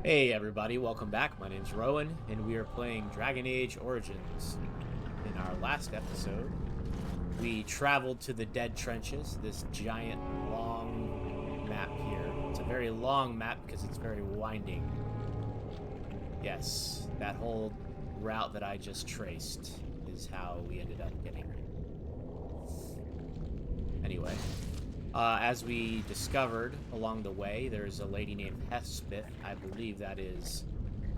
Hey everybody, welcome back. My name's Rowan, and we are playing Dragon Age Origins. In our last episode, we traveled to the Dead Trenches, this giant, long map here. It's a very long map because it's very winding. Yes, that whole route that I just traced is how we ended up getting here. Anyway, as we discovered along the way, there's a lady named Hespith. I believe that is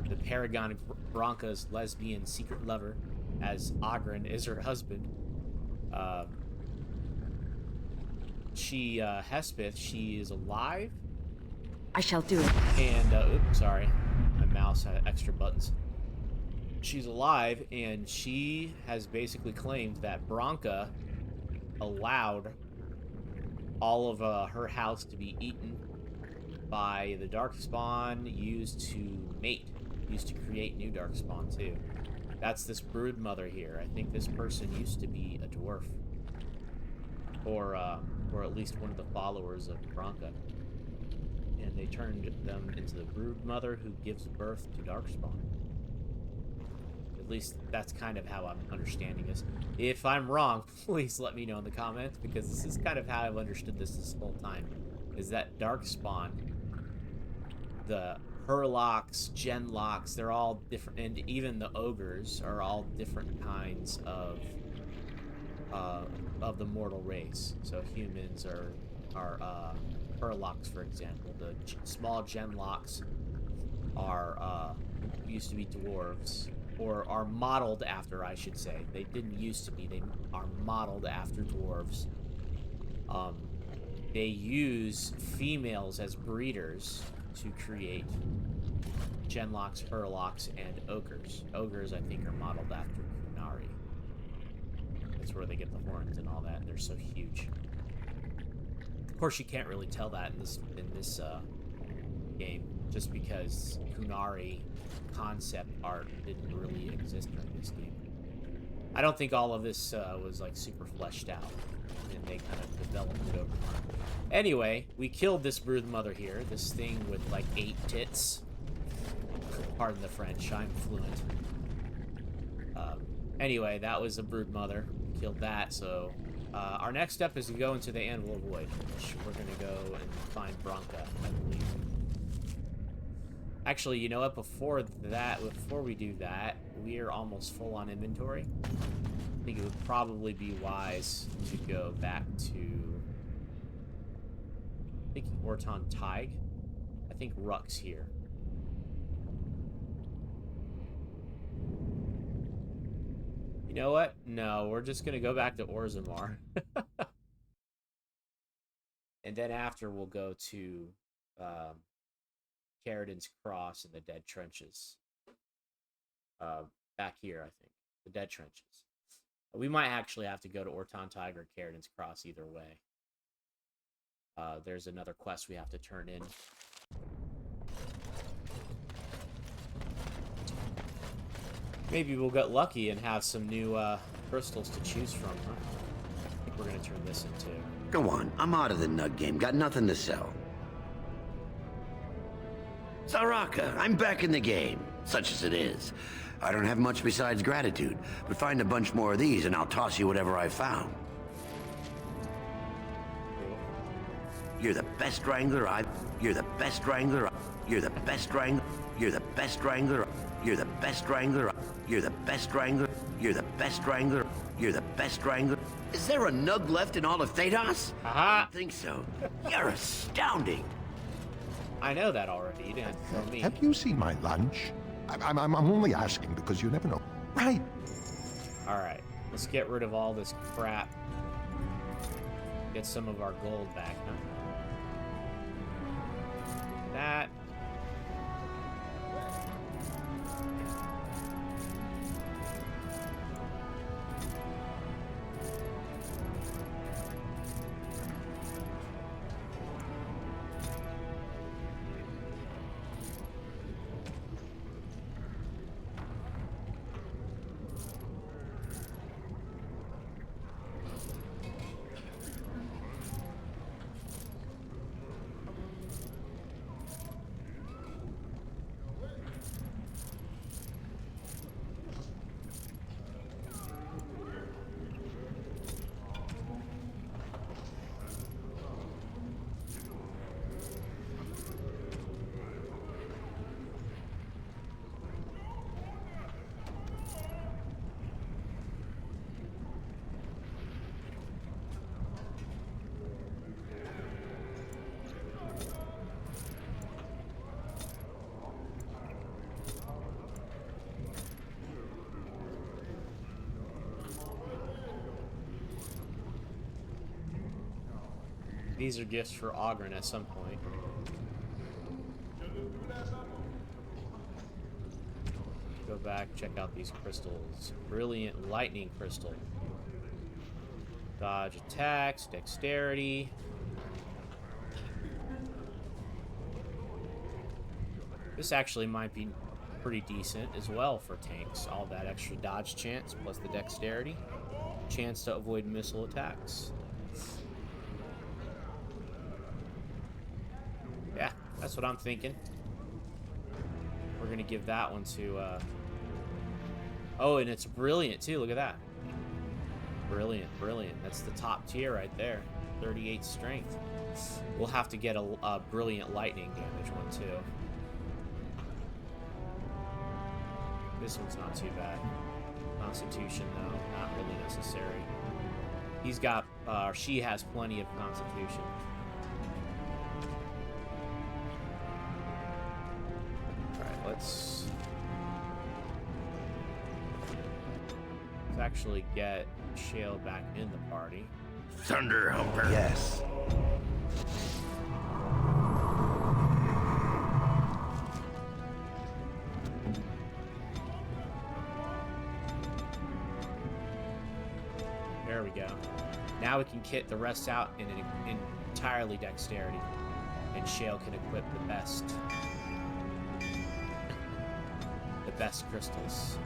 the Paragon Branka's lesbian secret lover, as Oghren is her husband. Hespith, she is alive. I shall do it. And, oops, sorry. My mouse had extra buttons. She's alive, and she has basically claimed that Branka allowed all of her house to be eaten by the darkspawn used to mate, used to create new darkspawn too. That's this brood mother here. I think this person used to be a dwarf, or at least one of the followers of Branka, and they turned them into the brood mother who gives birth to darkspawn. At least that's kind of how I'm understanding this. If I'm wrong, please let me know in the comments, because this is kind of how I've understood this whole time. Is that darkspawn, the Herlocks, Genlocks, they're all different, and even the ogres are all different kinds of the mortal race. So humans are Herlocks, for example. The small Genlocks are used to be dwarves, or are modeled after, I should say. They didn't used to be. They are modeled after dwarves. They use females as breeders to create Genlocks, Herlocks, and Ogres. Ogres, I think, are modeled after Kunari. That's where they get the horns and all that, and they're so huge. Of course, you can't really tell that in this game, just because Kunari concept art didn't really exist during this game. I don't think all of this was like super fleshed out, and they kind of developed it over time. Anyway, we killed this brood mother here, this thing with like 8 tits. Pardon the French, I'm fluent. Anyway, that was a brood mother. We killed that, so our next step is to go into the Anvil Void, which we're going to go and find Branka, I believe. Actually, you know what? Before we do that, we are almost full on inventory. I think it would probably be wise to go back to, I think, Orton Tig. I think Ruck's here. You know what? No, we're just going to go back to Orzammar. And then after, we'll go to Caridin's Cross in the Dead Trenches. Back here, I think. The Dead Trenches. We might actually have to go to Orton Tig or Caridin's Cross either way. There's another quest we have to turn in. Maybe we'll get lucky and have some new crystals to choose from, huh? I think we're going to turn this into... Go on, I'm out of the nug game. Got nothing to sell. Saraka, I'm back in the game, such as it is. I don't have much besides gratitude, but find a bunch more of these and I'll toss you whatever I found. You're the best wrangler You're the best wrangler You're the best wrangler You're the best wrangler You're the best wrangler You're the best wrangler You're the best wrangler You're the best wrangler. Is there a nug left in all of Thedas? I don't think so. You're astounding. I know that already. You didn't have to tell me. Have you seen my lunch? I'm only asking because you never know. Right. Alright. Let's get rid of all this crap. Get some of our gold back, huh? That. These are gifts for Oghren at some point. Go back, check out these crystals. Brilliant lightning crystal. Dodge attacks, dexterity. This actually might be pretty decent as well for tanks. All that extra dodge chance plus the dexterity. Chance to avoid missile attacks. Yeah, that's what I'm thinking. We're gonna give that one to, oh, and it's brilliant too, look at that. Brilliant, brilliant. That's the top tier right there. 38 strength. We'll have to get a brilliant lightning damage one too. This one's not too bad. Constitution, though, not really necessary. He's got, she has plenty of constitution. Alright, let's actually get Shale back in the party. Thunder Humper. Yes. There we go. Now we can kit the rest out in entirely dexterity. And Shale can equip the best crystals.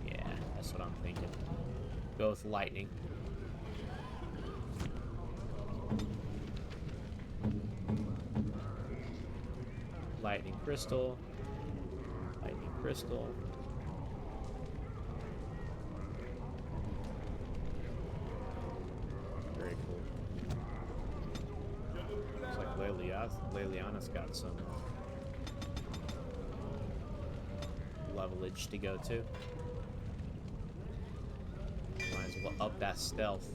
Yeah, that's what I'm thinking. Go with lightning. Lightning crystal. Lightning crystal. Very cool. Looks like Leliana's got some levelage to go to. Might as well up that stealth.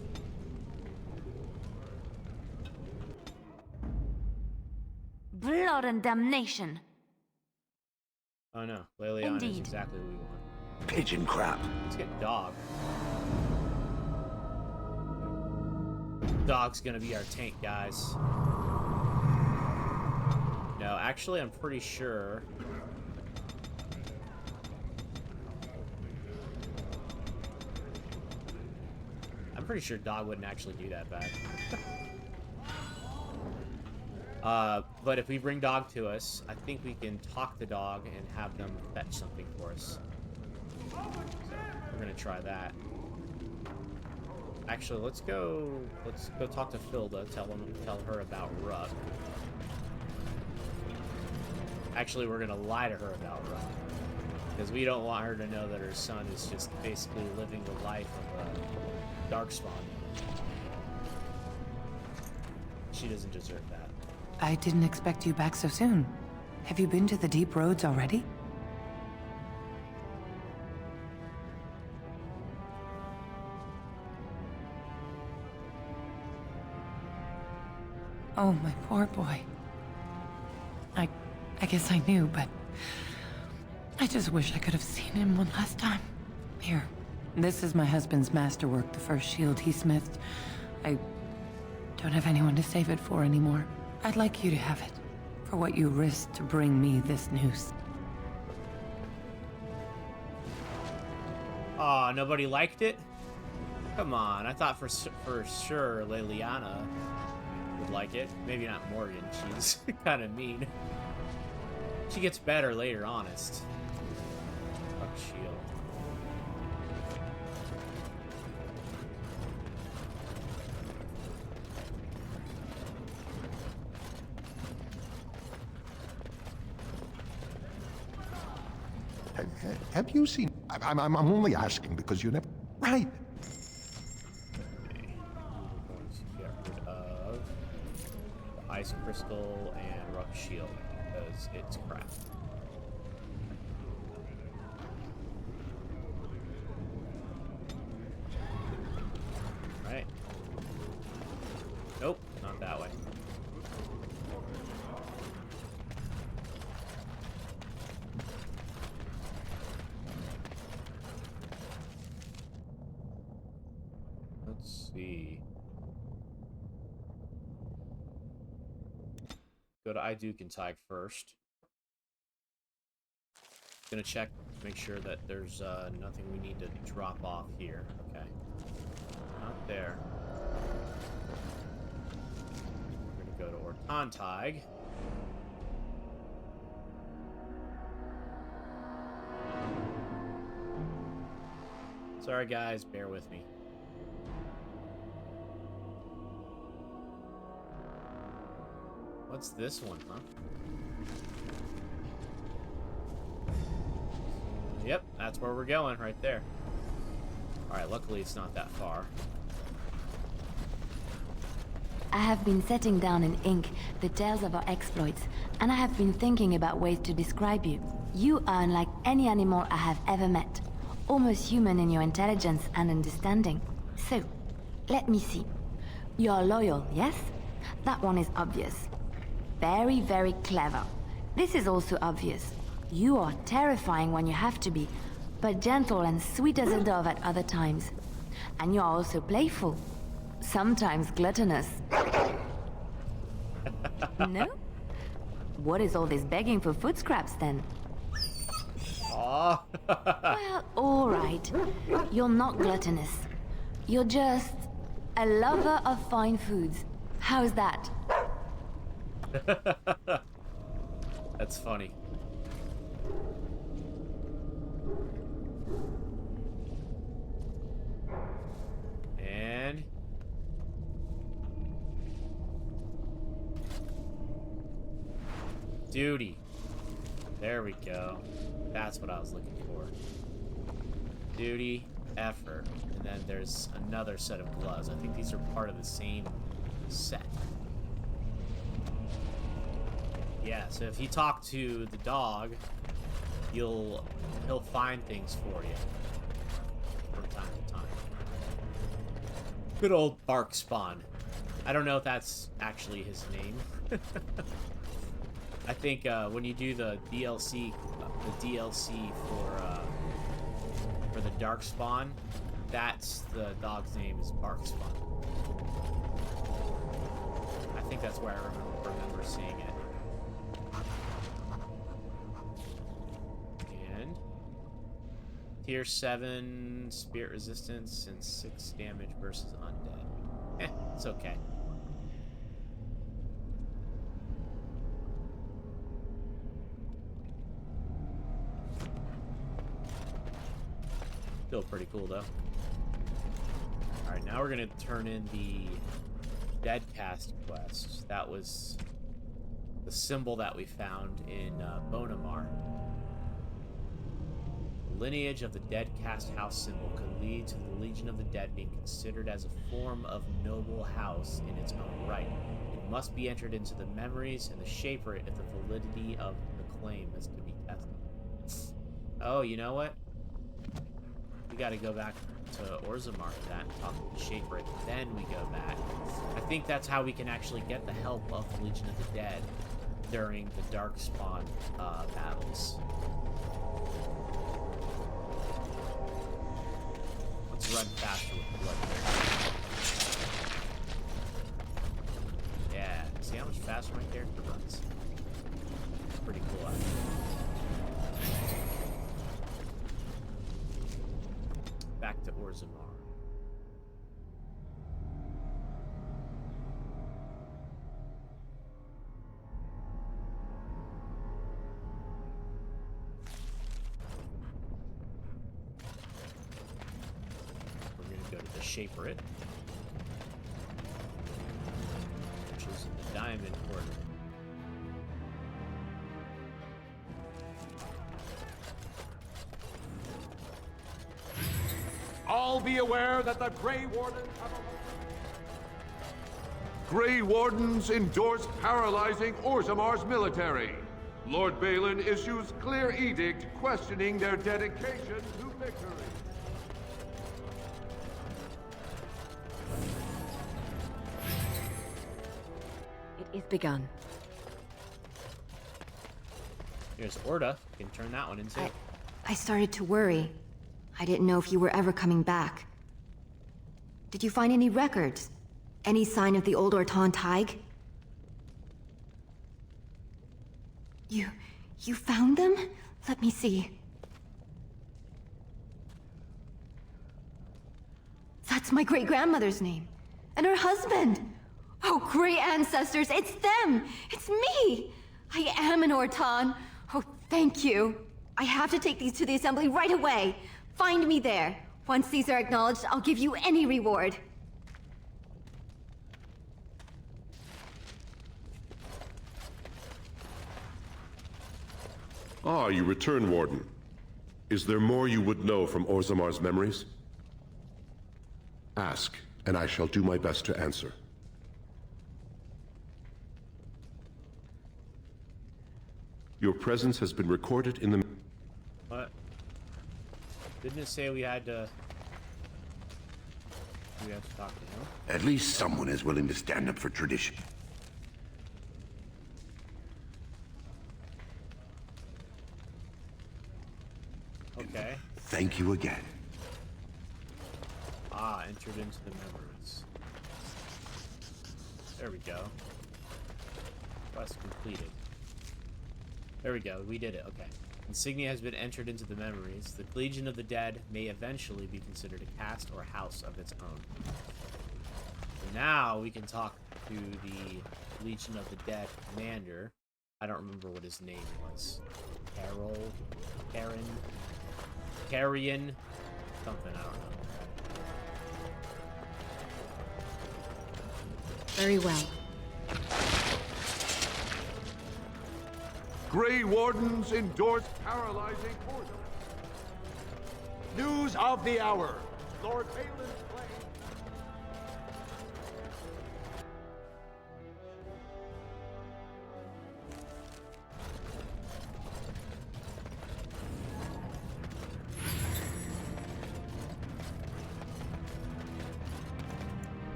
Blood and damnation. Oh no, Leliana is Indeed. exactly what we want. Pigeon crap. Let's get Dog. Dog's gonna be our tank, guys. No, actually, I'm pretty sure. I'm pretty sure Dog wouldn't actually do that bad. But if we bring Dog to us, I think we can talk the Dog and have them fetch something for us. We're gonna try that. Actually, let's go talk to Filda, tell her about Ruck. Actually, we're gonna lie to her about Ruck. Because we don't want her to know that her son is just basically living the life of a darkspawn. She doesn't deserve that. I didn't expect you back so soon. Have you been to the deep roads already? Oh, my poor boy. I guess I knew, but I just wish I could have seen him one last time. Here, this is my husband's masterwork, the first shield he smithed. I don't have anyone to save it for anymore. I'd like you to have it, for what you risked to bring me this news. Aw, nobody liked it? Come on, I thought for sure Leliana would like it. Maybe not Morgan, she's kind of mean. She gets better later, honest. Fuck shield. Have you seen? I'm only asking because you never. Right. Okay. We're going to get rid of the ice crystal and rock shield because it's crap. Right. Nope, not that way. Let's see. Go to Idukentag first. Gonna check, make sure that there's nothing we need to drop off here. Okay. Not there. We're gonna go to Ortantag. Sorry guys, bear with me. What's this one, huh? Yep, that's where we're going, right there. Alright, luckily it's not that far. I have been setting down in ink the tales of our exploits, and I have been thinking about ways to describe you. You are unlike any animal I have ever met. Almost human in your intelligence and understanding. So, let me see. You are loyal, yes? That one is obvious. Very, very clever. This is also obvious. You are terrifying when you have to be, but gentle and sweet as a dove at other times. And you are also playful. Sometimes gluttonous. No? What is all this begging for food scraps then? Aw. Well, alright. You're not gluttonous. You're just a lover of fine foods. How's that? That's funny. And duty. There we go. That's what I was looking for. Duty, effort, and then there's another set of gloves. I think these are part of the same set. Yeah, so if you talk to the dog, he'll find things for you from time to time. Good old Bark Spawn. I don't know if that's actually his name. I think when you do the DLC for the Dark Spawn, that's the dog's name is Bark Spawn. I think that's where I remember seeing it. And tier 7 spirit resistance and 6 damage versus undead. Eh, it's okay. Still pretty cool, though. Alright, now we're going to turn in the Deadcast quest. That was the symbol that we found in Bonamar. The lineage of the Deadcast house symbol could lead to the Legion of the Dead being considered as a form of noble house in its own right. It must be entered into the memories and the shaper it if the validity of the claim is to be tested. Oh, you know what? We gotta go back to Orzammar for that and talk to the Shaper, then we go back. I think that's how we can actually get the help of the Legion of the Dead during the Dark Spawn battles. Let's run faster with the blood. Yeah, see how much faster my character runs? Pretty cool, actually. Back to Orzammar. We're going to go to the Shaper-it, which is in the Diamond Quarter. All be aware that the Grey Wardens have Grey Wardens endorse paralyzing Orzammar's military. Lord Balin issues clear edict questioning their dedication to victory. It is begun. Here's Orda. You can turn that one in too. I started to worry. I didn't know if you were ever coming back. Did you find any records? Any sign of the old Orton Tig? You found them? Let me see. That's my great-grandmother's name. And her husband! Oh, great ancestors, it's them! It's me! I am an Orton. Oh, thank you. I have to take these to the assembly right away. Find me there. Once these are acknowledged, I'll give you any reward. Ah, you return, Warden. Is there more you would know from Orzamar's memories? Ask, and I shall do my best to answer. Your presence has been recorded in the... What? Didn't it say we had to... We have to talk to him? At least someone is willing to stand up for tradition. Okay. Thank you again. Ah, entered into the memories. There we go. Quest completed. There we go, we did it, okay. Insignia has been entered into the memories. The Legion of the Dead may eventually be considered a caste or house of its own. So now we can talk to the Legion of the Dead commander. I don't remember what his name was. Carrion, something, I don't know. Very well. Grey Wardens endorse paralyzing order. News of the hour. Lord Balin's claim.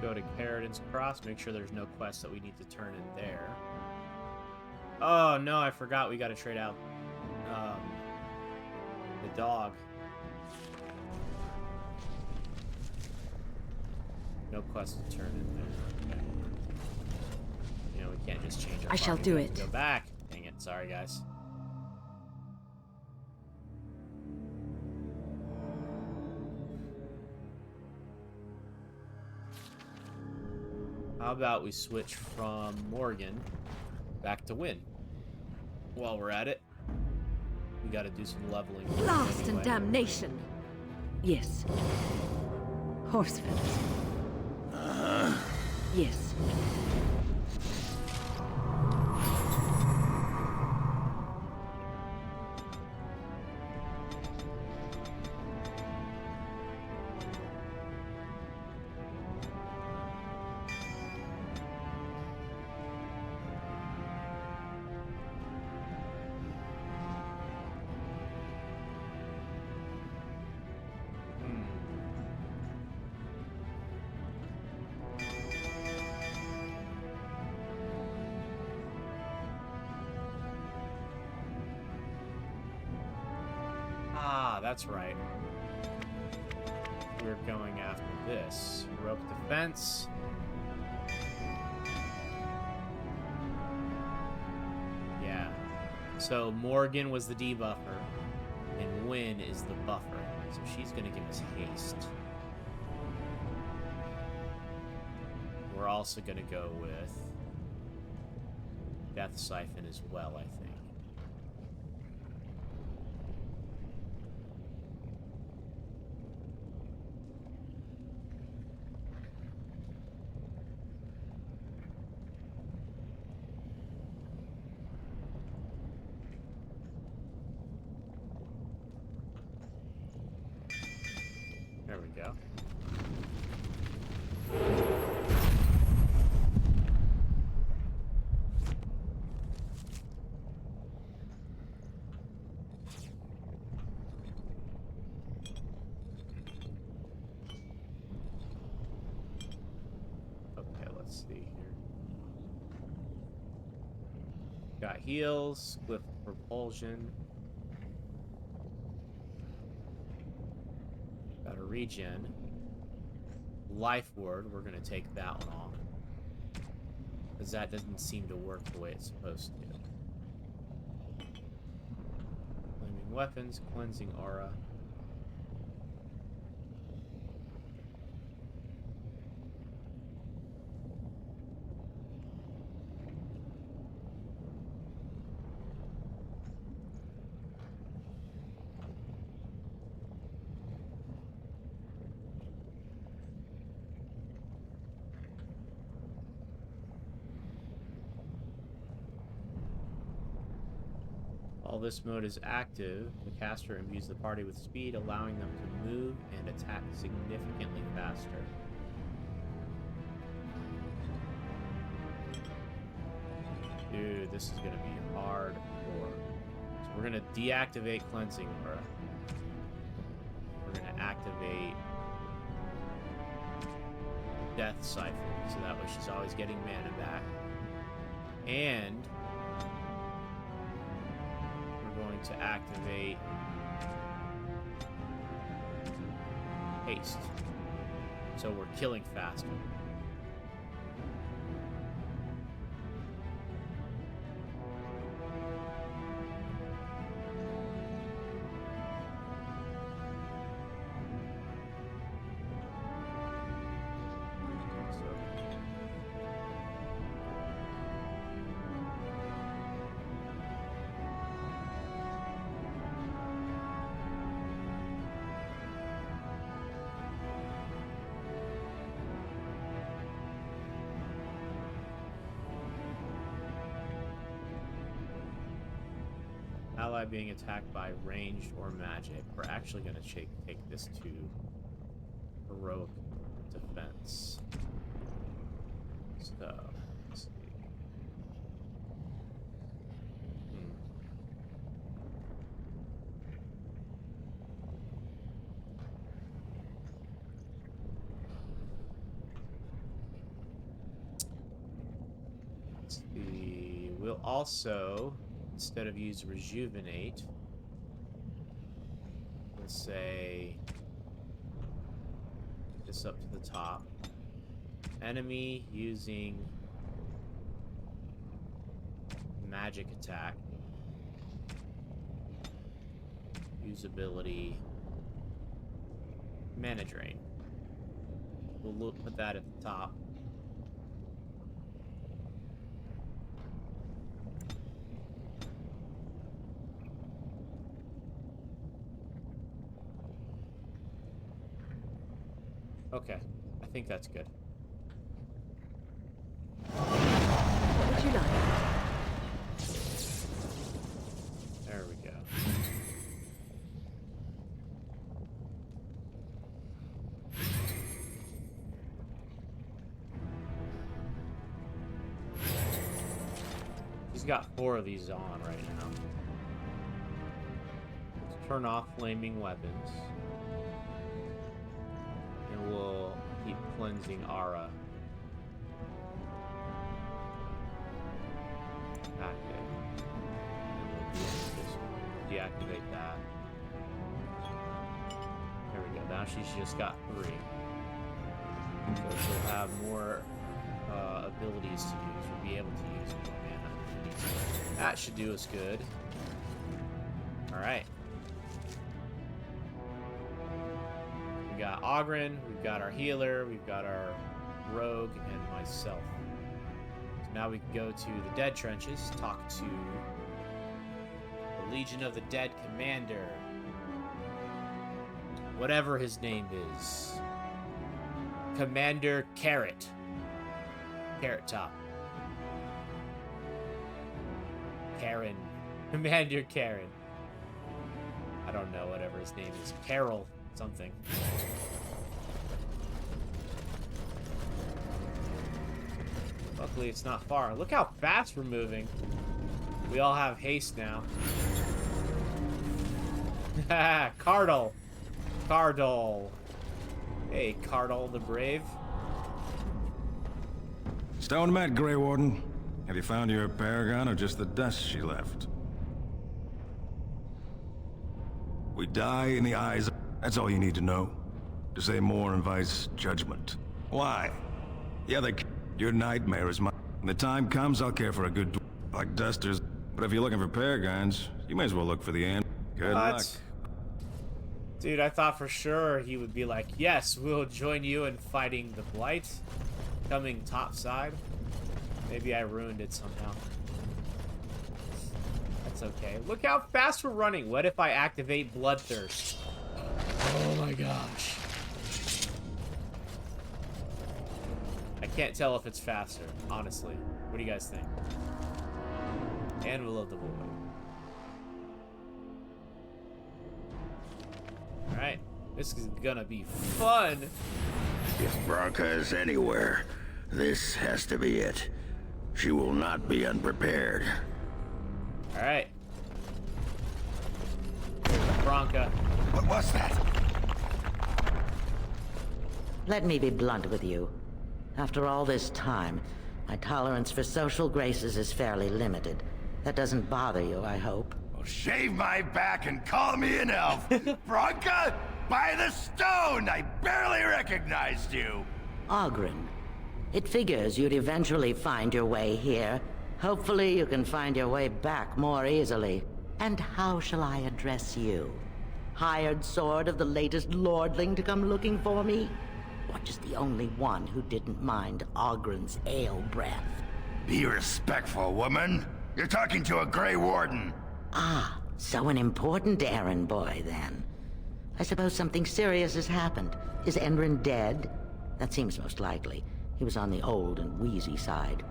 Go to Carradin's Cross, make sure there's no quest that we need to turn in there. Oh no, I forgot we gotta trade out the dog. No quest to turn in there. Okay. You know, we can't just change our I shall farming. do We have to it. Go back. Dang it, sorry guys. How about we switch from Morgan back to Wynn? While we're at it, we gotta do some leveling. Blast anyway. and damnation. Yes. Horse feathers. Yes. Ah, that's right. We're going after this. Rope defense. Yeah. So Morgan was the debuffer, and Wynn is the buffer. So she's gonna give us haste. We're also gonna go with Death Siphon as well, I think. There we go. Okay, let's see here. Got heals, with propulsion. Got a regen. Life ward, we're gonna take that one off. Because that doesn't seem to work the way it's supposed to. Flaming weapons, cleansing aura. While this mode is active, the caster imbues the party with speed, allowing them to move and attack significantly faster. Dude, this is gonna be hardcore. So we're gonna deactivate Cleansing Aura. We're gonna activate Death Siphon, so that way she's always getting mana back. And we're going to activate Haste, so we're killing faster. Ally being attacked by ranged or magic. We're actually going to take this to heroic defense. So, let's see. Let's see. We'll also, instead of use rejuvenate, we'll say get this up to the top. Enemy using magic attack, usability, mana drain. We'll put that at the top. Okay, I think that's good. What would you like? There we go. He's got 4 of these on right now. Let's turn off flaming weapons. And we'll keep cleansing aura active. And we'll deactivate that. There we go. Now she's just got 3. So she'll have more abilities to use. We'll be able to use more mana. That should do us good. Alright. We got Oghren, we've got our healer, we've got our rogue, and myself. So now we can go to the Dead Trenches, talk to the Legion of the Dead commander. Whatever his name is. Commander Carrot. Carrot Top. Karen. Commander Karen. I don't know, whatever his name is. Carol something. Luckily, it's not far. Look how fast we're moving. We all have haste now. Cardle. Cardle. Hey, Cardle the Brave. Stone met, Grey Warden. Have you found your Paragon or just the dust she left? We die in the eyes of... That's all you need to know. To say more invites judgment. Why? Yeah, your nightmare is mine. When the time comes, I'll care for a good like dusters. But if you're looking for paragons, you may as well look for the end. Good luck. Dude, I thought for sure he would be like, yes, we'll join you in fighting the Blight. Coming topside. Maybe I ruined it somehow. That's okay. Look how fast we're running. What if I activate Bloodthirst? Oh my gosh. I can't tell if it's faster, honestly. What do you guys think? Anvil of the Void. Alright, this is gonna be fun. If Branka is anywhere, this has to be it. She will not be unprepared. Alright. Branka. What was that? Let me be blunt with you. After all this time, my tolerance for social graces is fairly limited. That doesn't bother you, I hope. Well, shave my back and call me an elf. Branka, by the stone! I barely recognized you. Oghren. It figures you'd eventually find your way here. Hopefully you can find your way back more easily. And how shall I address you? Hired sword of the latest lordling to come looking for me? Or just the only one who didn't mind Oghren's ale breath? Be respectful, woman. You're talking to a Grey Warden. Ah, so an important errand boy, then. I suppose something serious has happened. Is Endrin dead? That seems most likely. He was on the old and wheezy side.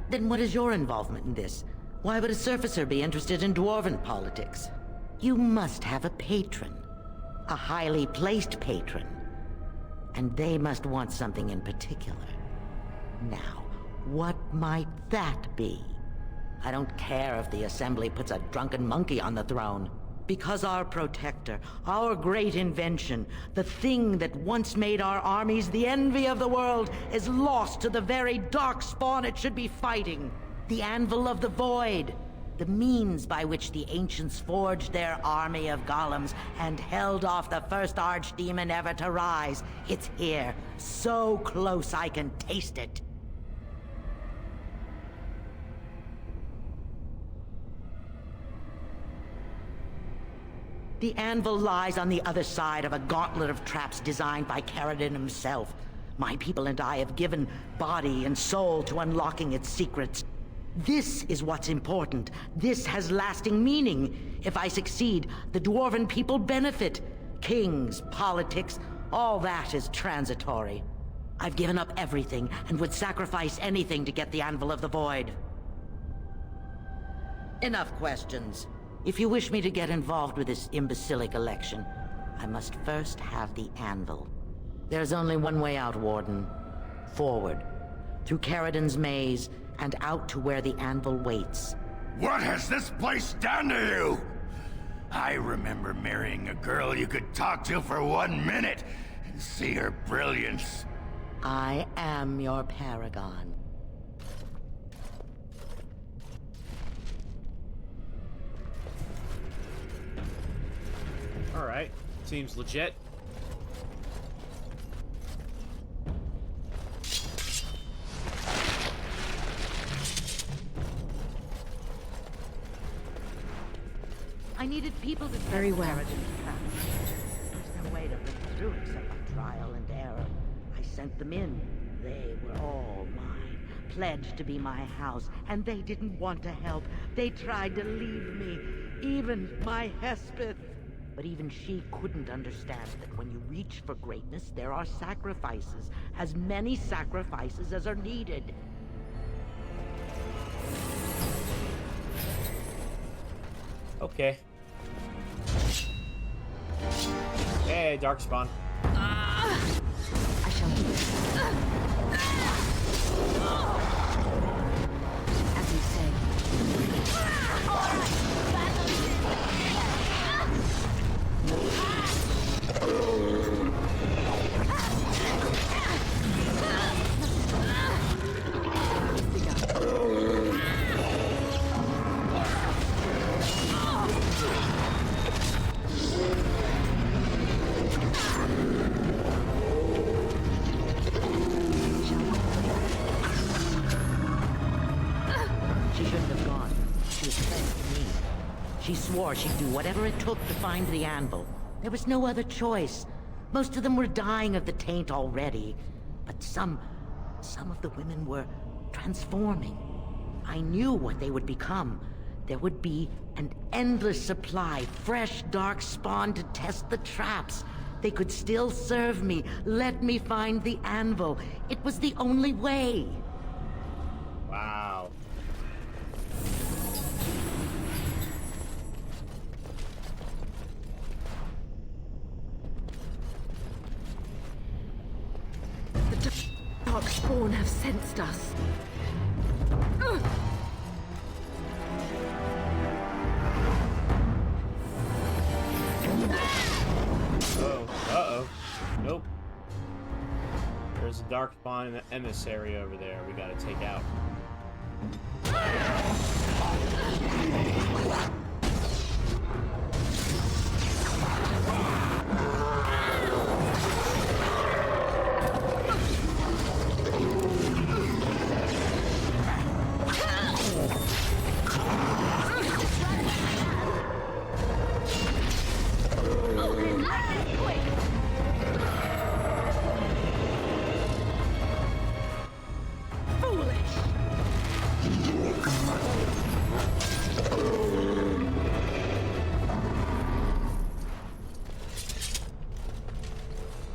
Then what is your involvement in this? Why would a surfacer be interested in dwarven politics? You must have a patron. A highly placed patron. And they must want something in particular. Now, what might that be? I don't care if the Assembly puts a drunken monkey on the throne. Because our protector, our great invention, the thing that once made our armies the envy of the world, is lost to the very dark spawn it should be fighting. The Anvil of the Void. The means by which the ancients forged their army of golems and held off the first archdemon ever to rise. It's here, so close I can taste it. The Anvil lies on the other side of a gauntlet of traps designed by Paragon himself. My people and I have given body and soul to unlocking its secrets. This is what's important. This has lasting meaning. If I succeed, the Dwarven people benefit. Kings, politics, all that is transitory. I've given up everything and would sacrifice anything to get the Anvil of the Void. Enough questions. If you wish me to get involved with this imbecilic election, I must first have the Anvil. There's only one way out, Warden. Forward. Through Caridon's maze, and out to where the Anvil waits. What has this place done to you? I remember marrying a girl you could talk to for 1 minute and see her brilliance. I am your Paragon. Alright, seems legit. I needed people to Very well. There's no way to break through except by trial and error. I sent them in. They were all mine, pledged to be my house, and they didn't want to help. They tried to leave me, even my Hespeth. But even she couldn't understand that when you reach for greatness, there are sacrifices, as many sacrifices as are needed. Okay. Hey, Darkspawn. I shall do it. As you say. swore she'd do whatever it took to find the Anvil. There was no other choice. Most of them were dying of the taint already. But some of the women were transforming. I knew what they would become. There would be an endless supply, fresh, dark spawn to test the traps. They could still serve me, let me find the Anvil. It was the only way. Wow. The dark spawn have sensed us. Ugh. Uh-oh. Nope. There's a dark spawn emissary over there we gotta take out.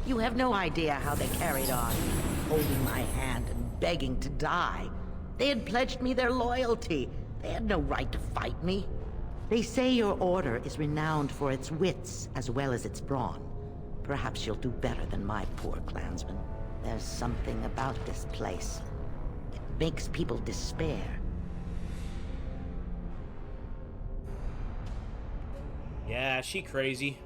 You have no idea how they carried on, holding my hand and begging to die. They had pledged me their loyalty. They had no right to fight me. They say your order is renowned for its wits as well as its brawn. Perhaps you'll do better than my poor clansmen. There's something about this place. It makes people despair. Yeah, she crazy.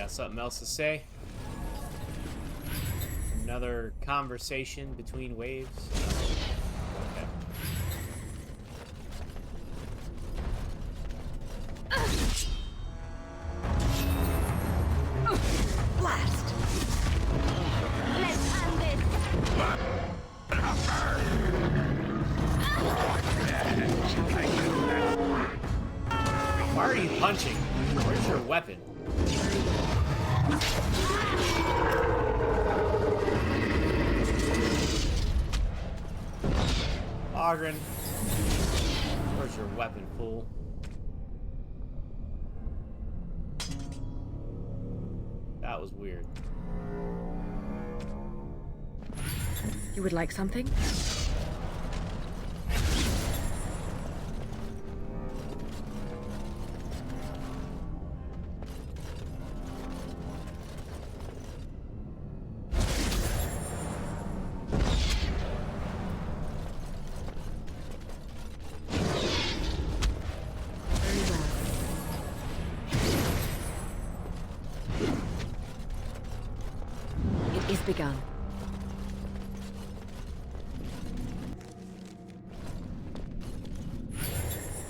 Something else to say? Another conversation between waves? Okay. Blast! Let's end this! Why are you punching? Where's your weapon? Oghren, where's your weapon, fool? That was weird. You would like something? Begun.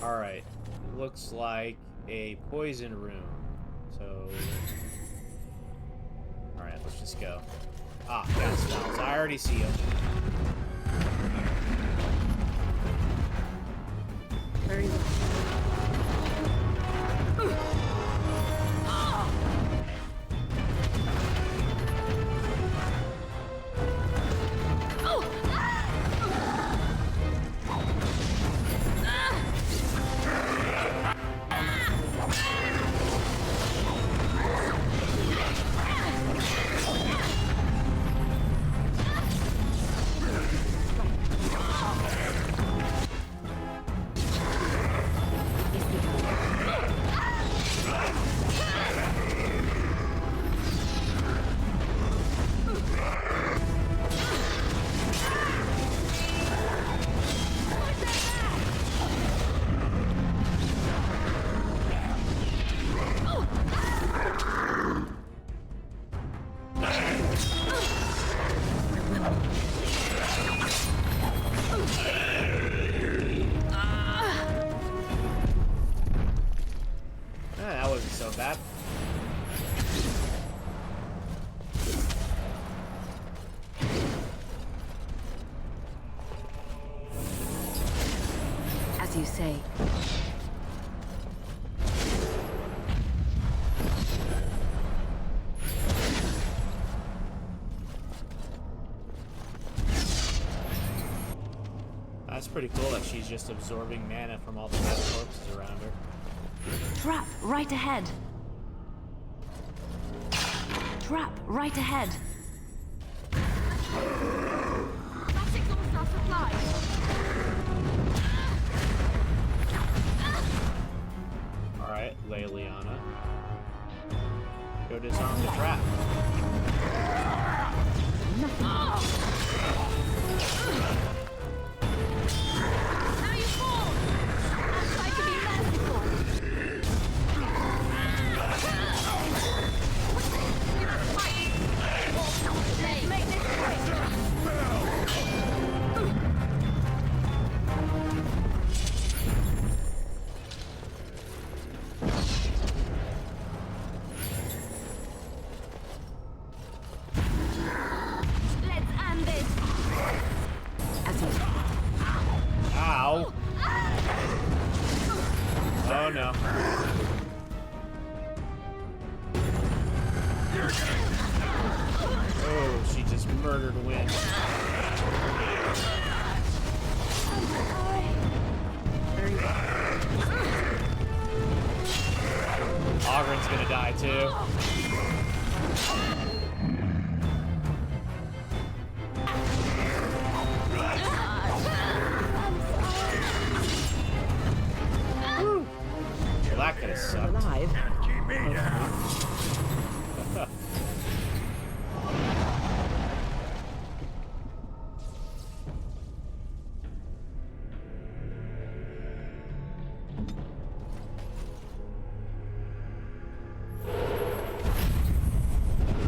Alright. Looks like a poison room. So... Alright, let's just go. Ah, gas valves. I already see them. Very well. say. That's pretty cool that she's just absorbing mana from all the dead corpses around her. Trap right ahead. Trap right ahead. That exhausts our supply. Alright, Leliana. Go disarm the trap. Now you fall! I'll try to be merciful. Let's make this quick. Let's end this. Ow! Oh no. Oh, she just murdered Wynn. Oghren's gonna die too. Well, that could have sucked. Alive. Keep me down.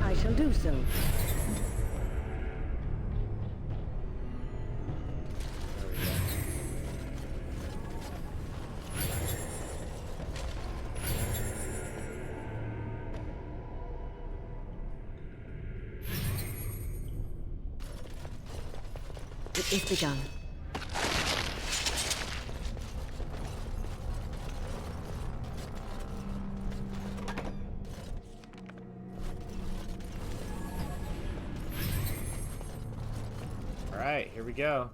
I shall do so. It is begun. All right, here we go.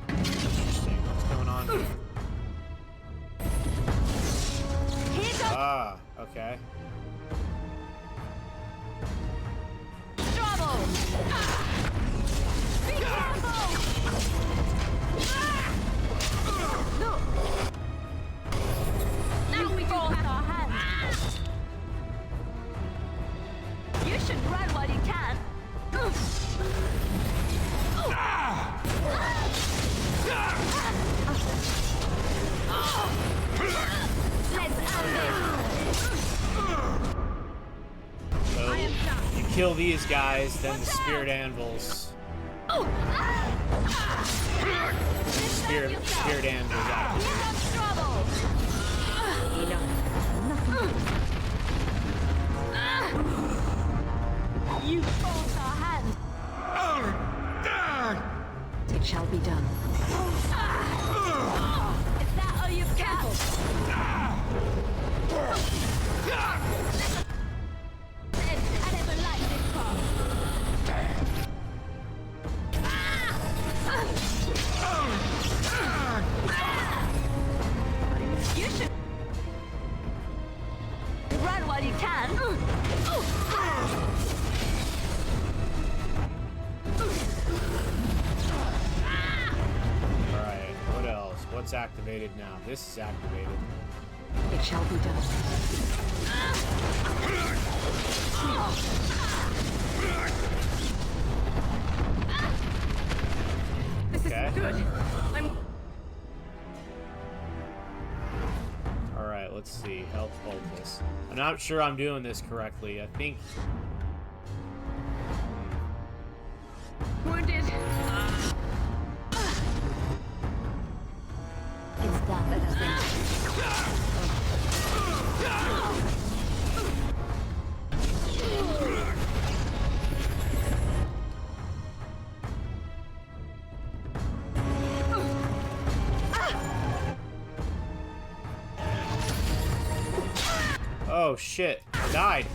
Interesting. What's going on here? Ah, okay. Trouble! Be careful! Look! Now we force our hands. You should run while you can. Let's end this. So you kill these guys, then the spirit anvils. Spirit anvils out. Here comes trouble. You force our hand. It shall be done. Is that all you've got? I never liked this part. You should run while you can. Alright, what else? What's activated now? This is activated. It shall be done. This Okay. is good. I'm Alright, let's see. Health focus. I'm not sure I'm doing this correctly. I think... wounded. Oh shit, I died.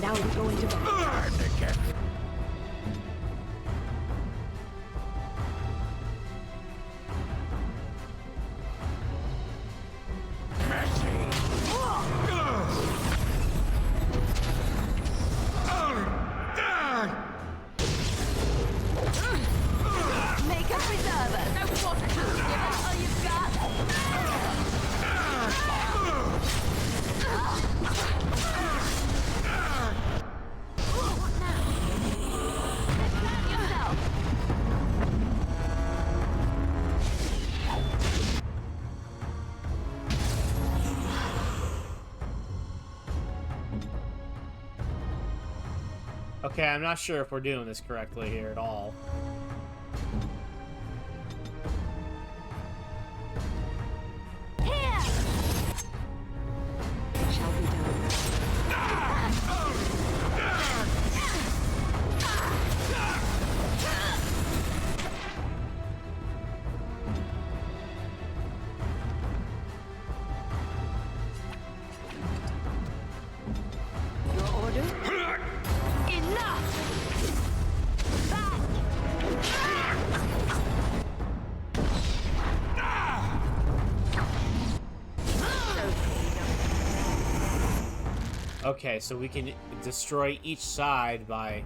Now we're going to bed. Make a preserver. No water. Give us all you've got. What now? Defend yourself. Okay, I'm not sure if we're doing this correctly here at all. Here. It shall be done. Your order? Enough. Back. Okay, so we can destroy each side by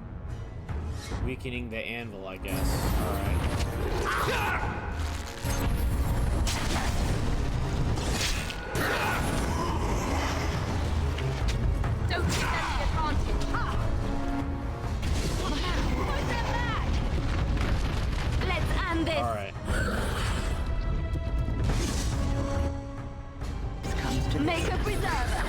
weakening the anvil, I guess. Alright. Don't give them the advantage. What now? Put them back. Let's end this. Alright. This comes to Make a preserver.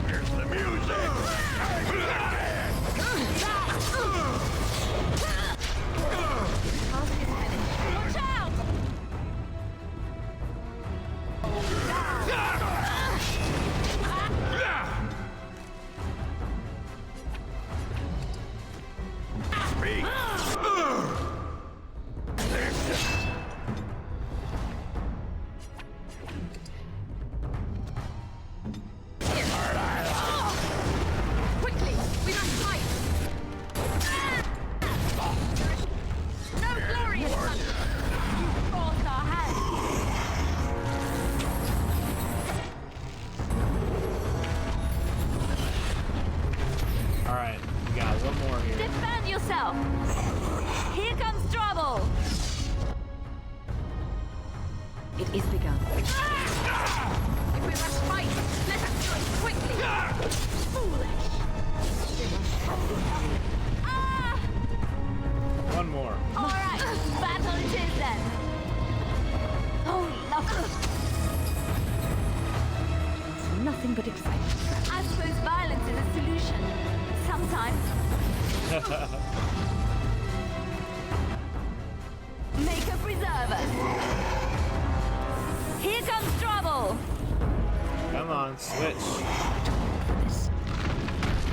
Here's the music. Watch out! Speak. Quickly, we must fight. No glorious hunter. You forced our hand. Alright, we got one more here. Defend yourself. Here comes trouble. It is begun. If we must fight, let us do it quickly. Foolish. Ah! One more. All right, battle it is then. Oh, lovely. It's nothing but excitement. I suppose violence is a solution. Sometimes. Make a preserver. Here comes trouble. Come on, switch.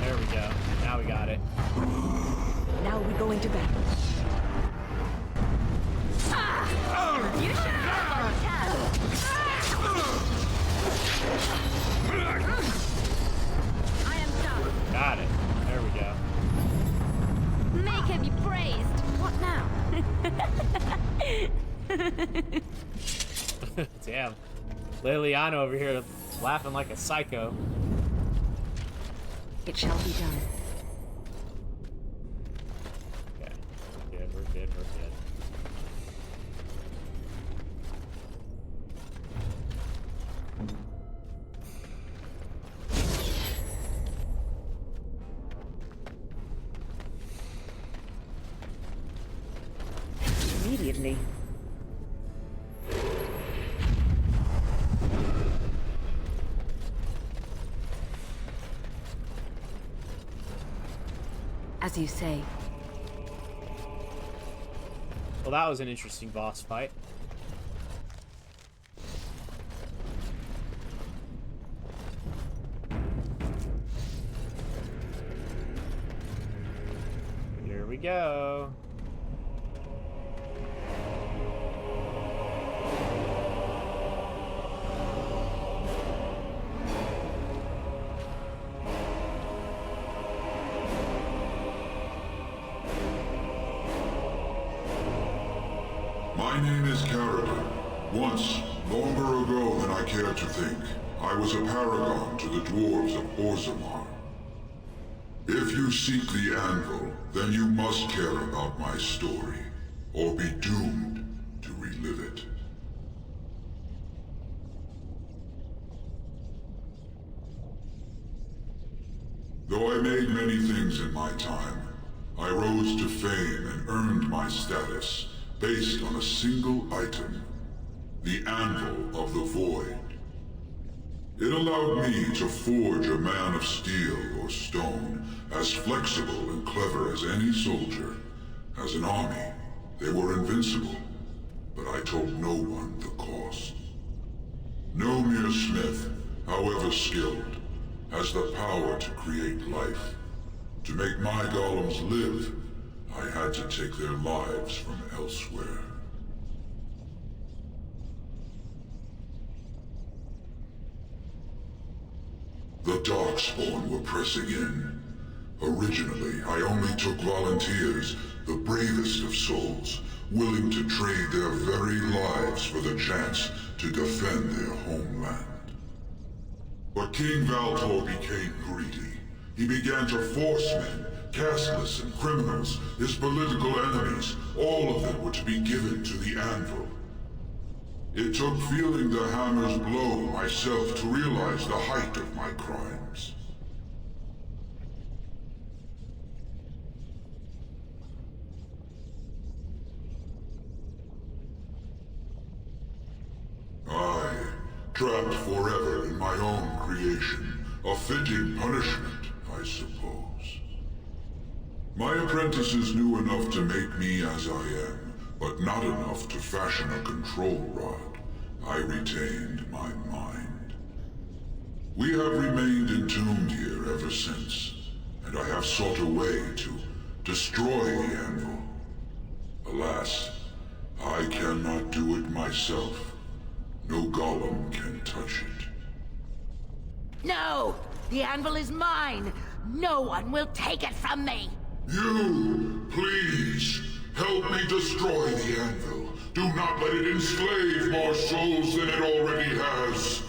There we go. Now we got it. Now we go into battle. You should run while you can. I am done. Got it. There we go. Make him be praised. What now? Damn. Liliana over here laughing like a psycho. It shall be done. Okay. We're good, we're good, we're good. Immediately. As you say. Well, that was an interesting boss fight. we go. My name is Paragon. Once, longer ago than I care to think, I was a paragon to the dwarves of Orzammar. If you seek the Anvil, then you must care about my story, or be doomed to relive it. Though I made many things in my time, I rose to fame and earned my status based on a single item, the Anvil of the Void. It allowed me to forge a man of steel or stone, as flexible and clever as any soldier. As an army, they were invincible, but I told no one the cost. No mere smith, however skilled, has the power to create life. To make my golems live, I had to take their lives from elsewhere. The Darkspawn were pressing in. Originally, I only took volunteers, the bravest of souls, willing to trade their very lives for the chance to defend their homeland. But King Valtor became greedy. He began to force men, casteless and criminals, his political enemies, all of them were to be given to the Anvil. It took feeling the hammer's blow myself to realize the height of my crimes. I, trapped forever in my own creation, a fitting punishment, I suppose. My apprentices knew enough to make me as I am, but not enough to fashion a control rod. I retained my mind. We have remained entombed here ever since, and I have sought a way to destroy the Anvil. Alas, I cannot do it myself. No golem can touch it. No! The Anvil is mine! No one will take it from me! You, please, help me destroy the Anvil. Do not let it enslave more souls than it already has.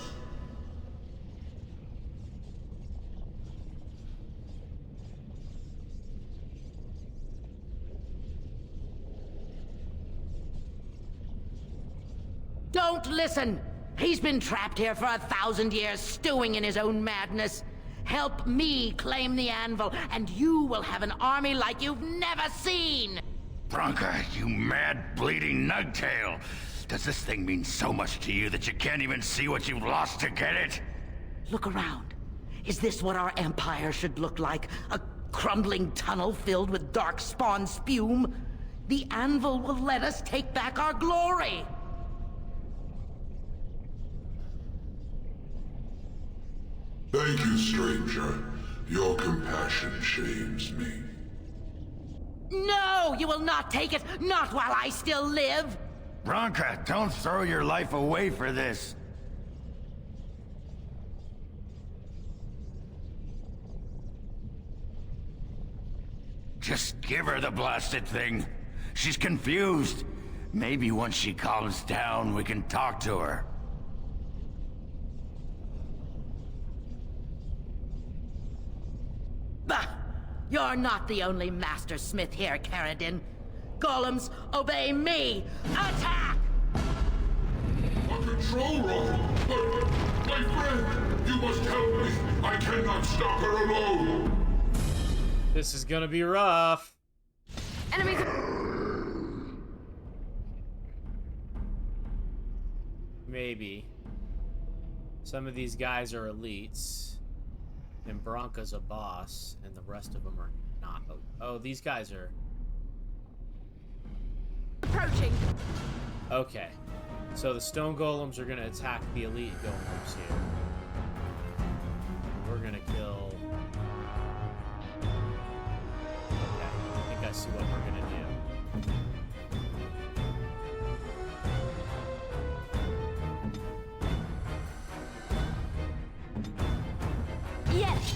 Don't listen! He's been trapped here for 1,000 years, stewing in his own madness. Help me claim the Anvil, and you will have an army like you've never seen! Branka, you mad, bleeding nugtail! Does this thing mean so much to you that you can't even see what you've lost to get it? Look around. Is this what our empire should look like? A crumbling tunnel filled with darkspawn spume? The Anvil will let us take back our glory! Thank you, stranger. Your compassion shames me. No! You will not take it! Not while I still live! Branka, don't throw your life away for this! Just give her the blasted thing. She's confused. Maybe once she calms down, we can talk to her. Bah! You're not the only master smith here, Caradin. Golems, obey me! Attack! A control rod! But, my friend, you must help me! I cannot stop her alone! This is gonna be rough. Enemies! Maybe. Some of these guys are elites. And Branka's a boss, and the rest of them are not. Oh, these guys are... Approaching! Okay. So the stone golems are gonna attack the elite golems here. We're gonna kill... Okay, I think gotta see what we're gonna do. Yes!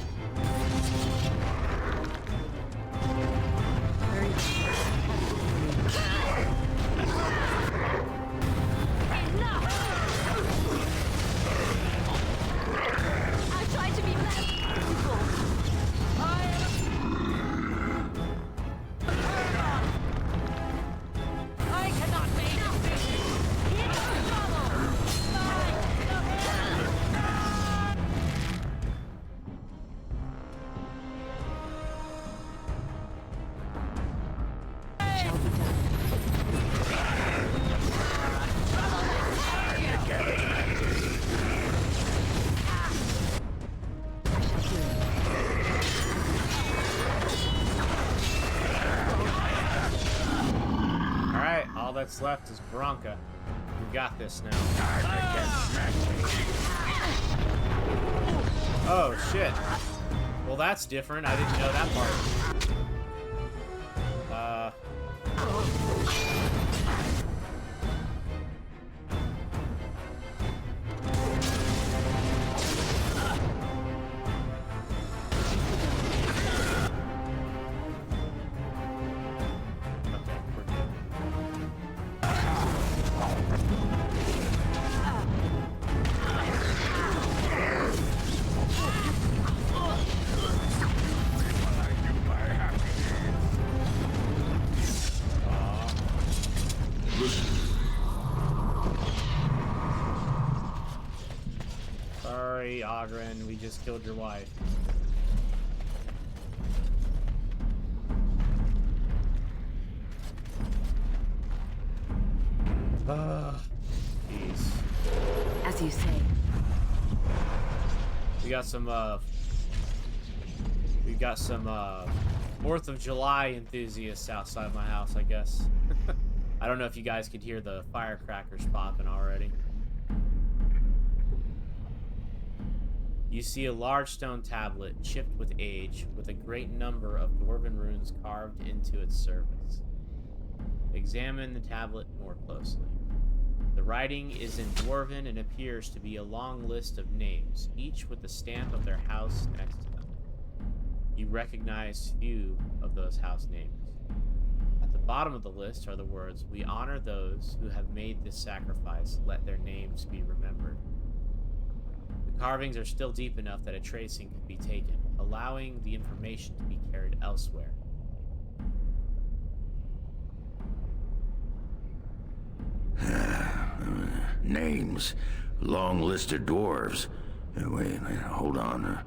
I tried to be merciful. I cannot make it. Shall be done. I shall do it. Alright, all that's left is Branka. We got this now. Oh, shit. Well, that's different. I didn't know that part. Okay, we're good. Sorry, Oghren, we just killed your wife. Jeez. As you say. We got some 4th of July enthusiasts outside my house, I guess. I don't know if you guys could hear the firecrackers popping already. You see a large stone tablet, chipped with age, with a great number of dwarven runes carved into its surface. Examine the tablet more closely. The writing is in dwarven and appears to be a long list of names, each with the stamp of their house next to them. You recognize few of those house names. At the bottom of the list are the words, "We honor those who have made this sacrifice. Let their names be remembered." The carvings are still deep enough that a tracing could be taken, allowing the information to be carried elsewhere. Names. Long list of dwarves. Wait, hold on.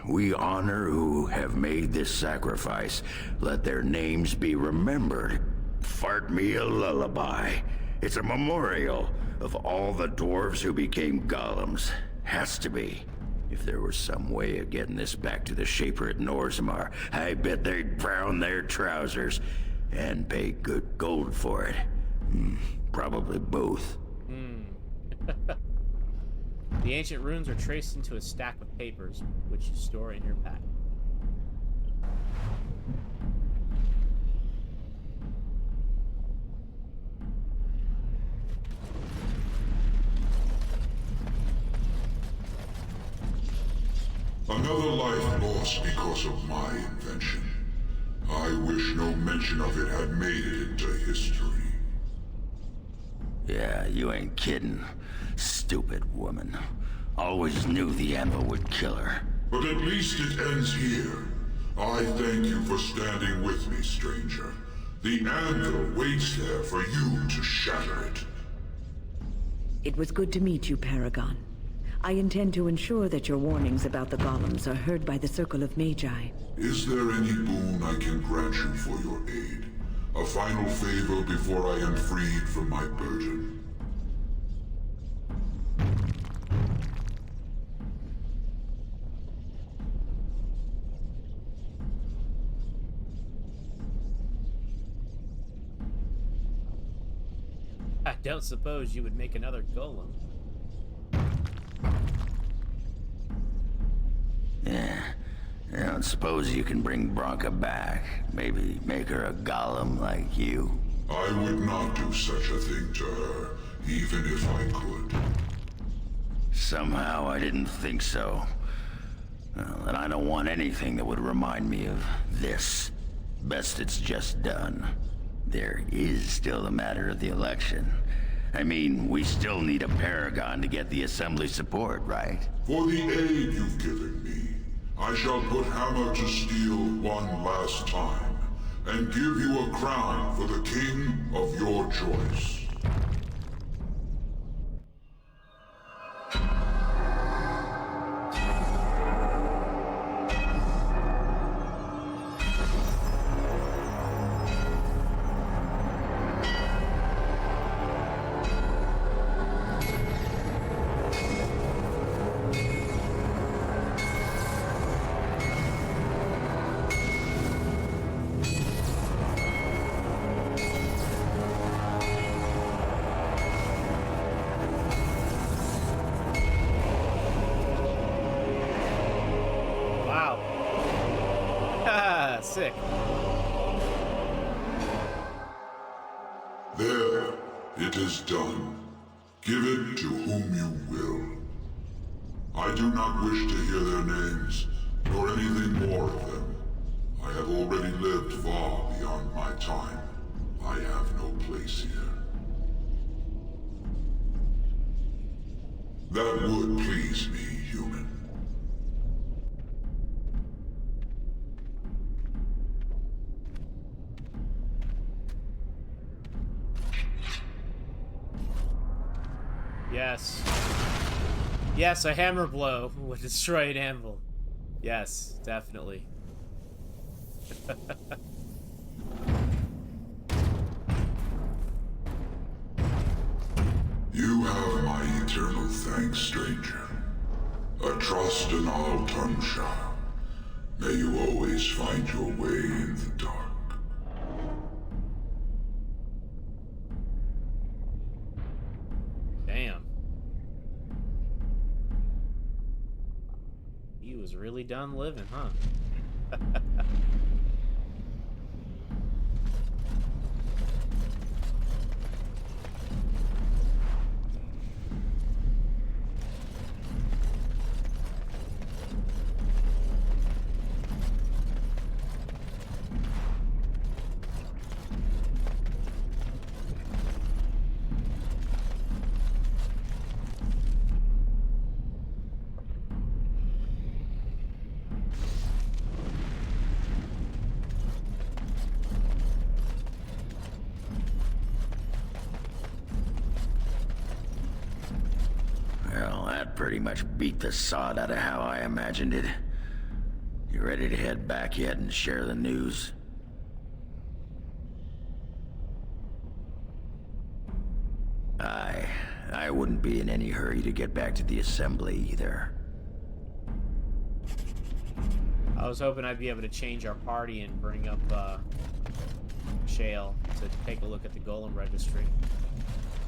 We honor who have made this sacrifice. Let their names be remembered. Fart me a lullaby. It's a memorial of all the dwarves who became golems. Has to be. If there was some way of getting this back to the Shaper at Norzamar, I bet they'd brown their trousers and pay good gold for it. Probably both. The ancient runes are traced into a stack of papers, which you store in your pack. Another life lost because of my invention. I wish no mention of it had made it into history. Yeah, you ain't kidding. Stupid woman. Always knew the Anvil would kill her. But at least it ends here. I thank you for standing with me, stranger. The Anvil waits there for you to shatter it. It was good to meet you, Paragon. I intend to ensure that your warnings about the golems are heard by the Circle of Magi. Is there any boon I can grant you for your aid? A final favor before I am freed from my burden? I don't suppose you would make another golem. Yeah, I suppose you can bring Branka back. Maybe make her a golem like you. I would not do such a thing to her, even if I could. Somehow I didn't think so. Well, and I don't want anything that would remind me of this. Best it's just done. There is still the matter of the election. I mean, we still need a Paragon to get the Assembly support, right? For the aid you've given me, I shall put hammer to steel one last time, and give you a crown for the king of your choice. Sick. There, it is done. Give it to whom you will. I do not wish to hear their names, nor anything more of them. I have already lived far beyond my time. I have no place here. That would please me, human. Yes. Yes, a hammer blow would destroy an anvil. Yes, definitely. You have my eternal thanks, stranger. A trust in all Tumsha. May you always find your way in the dark. Damn. He was really done living, huh? Pretty much beat the sod out of how I imagined it. You ready to head back yet and share the news? I wouldn't be in any hurry to get back to the Assembly either. I was hoping I'd be able to change our party and bring up Shale to take a look at the Golem registry.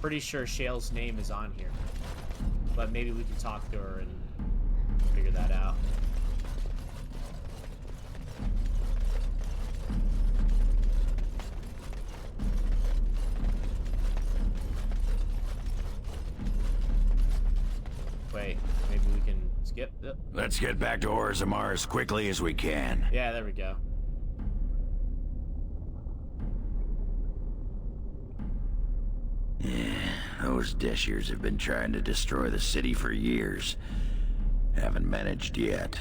Pretty sure Shale's name is on here. But maybe we can talk to her and figure that out. Wait, maybe we can skip the... Let's get back to Orzammar as quickly as we can. Yeah, there we go. Yeah, those Deshirs have been trying to destroy the city for years. Haven't managed yet.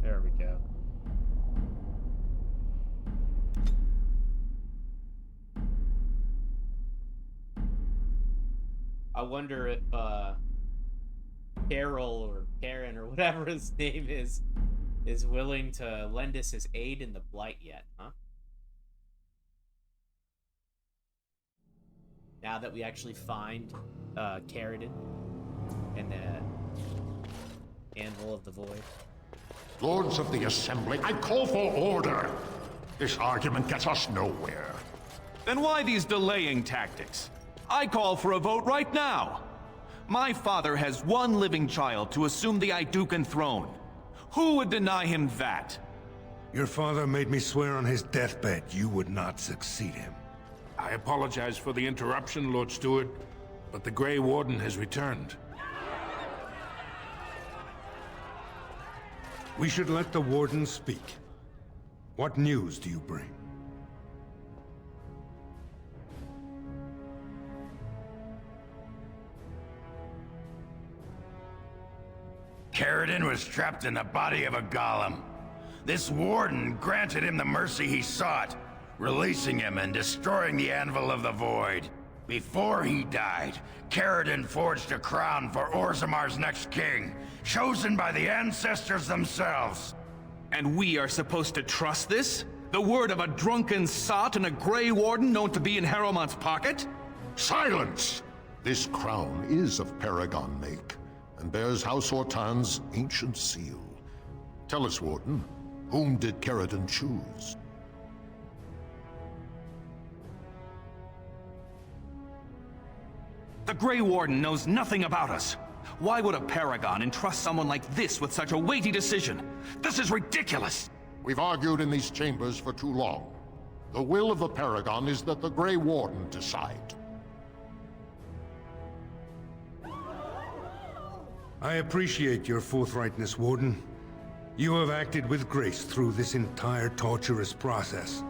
There we go. I wonder if Carol or Karen or whatever his name is willing to lend us his aid in the Blight yet, huh? Now that we actually find Caridin and the Anvil of the Void. Lords of the Assembly, I call for order. This argument gets us nowhere. Then why these delaying tactics? I call for a vote right now. My father has one living child to assume the Idukan throne. Who would deny him that? Your father made me swear on his deathbed you would not succeed him. I apologize for the interruption, Lord Steward, but the Grey Warden has returned. We should let the Warden speak. What news do you bring? Caridin was trapped in the body of a golem. This warden granted him the mercy he sought, releasing him and destroying the Anvil of the Void. Before he died, Caridin forged a crown for Orzamar's next king, chosen by the ancestors themselves. And we are supposed to trust this? The word of a drunken sot and a Grey Warden known to be in Harrowmont's pocket? Silence! This crown is of Paragon make, and bears House Hortan's ancient seal. Tell us, Warden, whom did Caridin choose? The Grey Warden knows nothing about us. Why would a Paragon entrust someone like this with such a weighty decision? This is ridiculous! We've argued in these chambers for too long. The will of the Paragon is that the Grey Warden decide. I appreciate your forthrightness, Warden. You have acted with grace through this entire torturous process.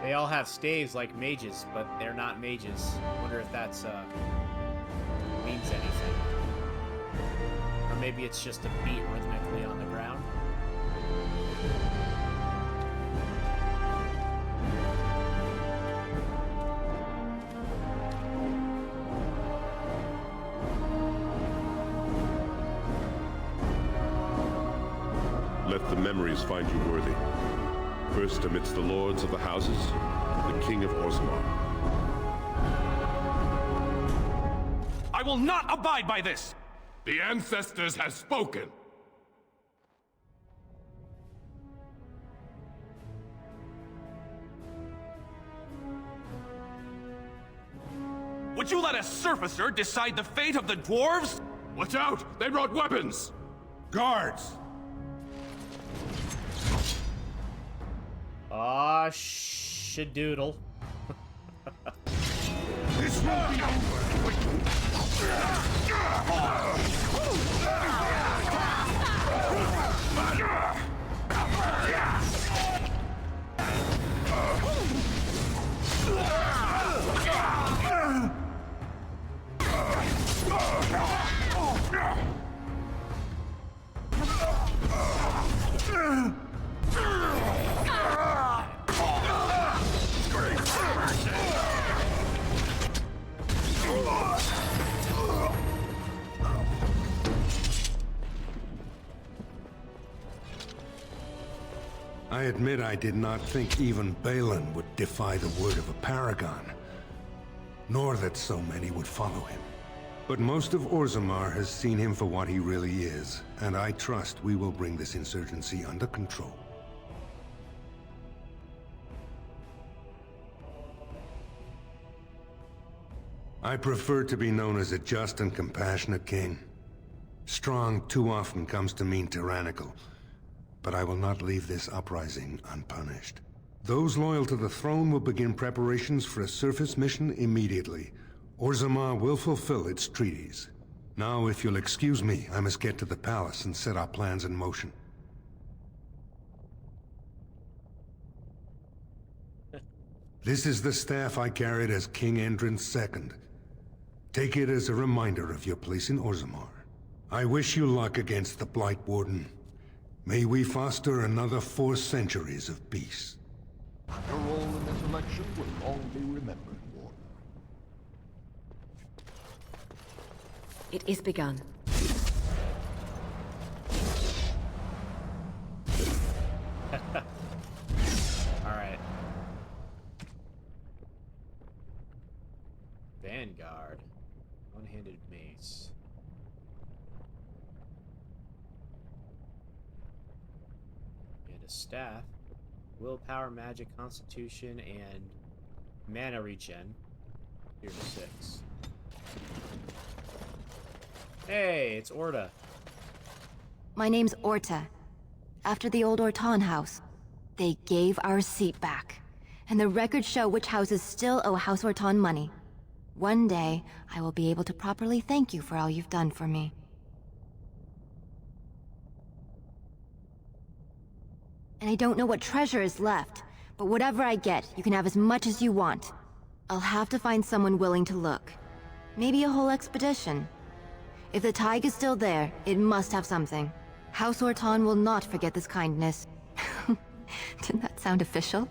They all have staves like mages, but they're not mages. Wonder if that's means anything. Or maybe it's just a beat rhythmically on the ground. Let the memories find you worthy. First amidst the lords of the houses, the King of Orzammar. I will not abide by this! The ancestors have spoken! Would you let a surfacer decide the fate of the dwarves? Watch out! They brought weapons! Guards! Aw, shadoodle. This will be I admit I did not think even Balin would defy the word of a Paragon, nor that so many would follow him. But most of Orzammar has seen him for what he really is, and I trust we will bring this insurgency under control. I prefer to be known as a just and compassionate king. Strong too often comes to mean tyrannical, but I will not leave this uprising unpunished. Those loyal to the throne will begin preparations for a surface mission immediately. Orzammar will fulfill its treaties. Now, if you'll excuse me, I must get to the palace and set our plans in motion. This is the staff I carried as King Endrin's II. Take it as a reminder of your place in Orzammar. I wish you luck against the Blight Warden. May we foster another 4 centuries of peace. Your role in this election will long be remembered, Warden. It is begun. Alright. Vanguard. One-handed mace. staff. Willpower, magic, constitution, and mana regen. Here's 6. Hey, it's Orta. My name's Orta. After the old Orton house, they gave our seat back. And the records show which houses still owe House Orton money. One day, I will be able to properly thank you for all you've done for me. And I don't know what treasure is left, but whatever I get, you can have as much as you want. I'll have to find someone willing to look. Maybe a whole expedition. If the Tig is still there, it must have something. House Orton will not forget this kindness. Didn't that sound official?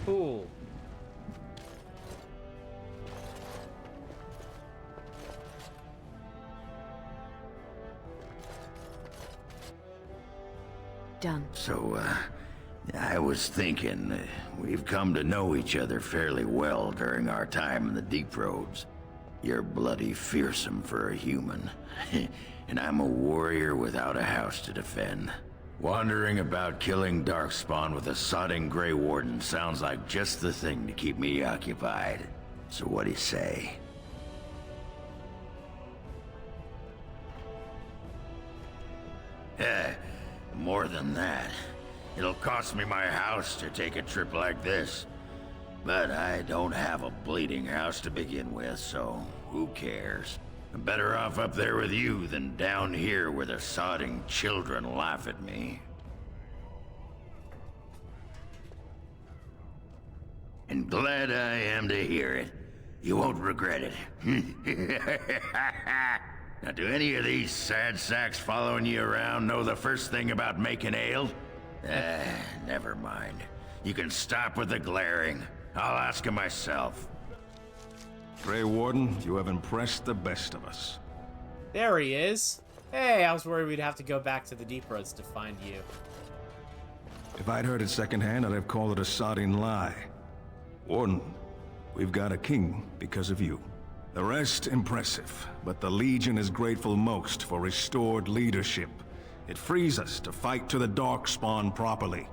Cool. Done. So, I was thinking, we've come to know each other fairly well during our time in the Deep Roads. You're bloody fearsome for a human, and I'm a warrior without a house to defend. Wandering about killing Darkspawn with a sodding Grey Warden sounds like just the thing to keep me occupied. So what do you say? More than that. It'll cost me my house to take a trip like this. But I don't have a bleeding house to begin with, so who cares? I'm better off up there with you than down here where the sodding children laugh at me. And glad I am to hear it. You won't regret it. Now, do any of these sad sacks following you around know the first thing about making ale? Never mind. You can stop with the glaring. I'll ask him myself. Grey Warden, you have impressed the best of us. There he is. Hey, I was worried we'd have to go back to the Deep Roads to find you. If I'd heard it secondhand, I'd have called it a sodding lie. Warden, we've got a king because of you. The rest impressive, but the Legion is grateful most for restored leadership. It frees us to fight to the Darkspawn properly.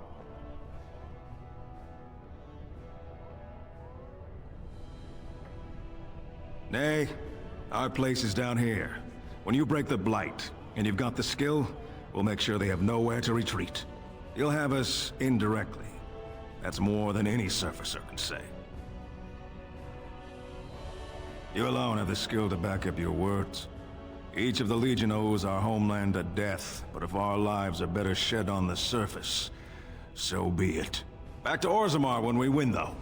Nay, our place is down here. When you break the Blight, and you've got the skill, we'll make sure they have nowhere to retreat. You'll have us indirectly. That's more than any surfacer can say. You alone have the skill to back up your words. Each of the Legion owes our homeland a death, but if our lives are better shed on the surface, so be it. Back to Orzammar when we win, though.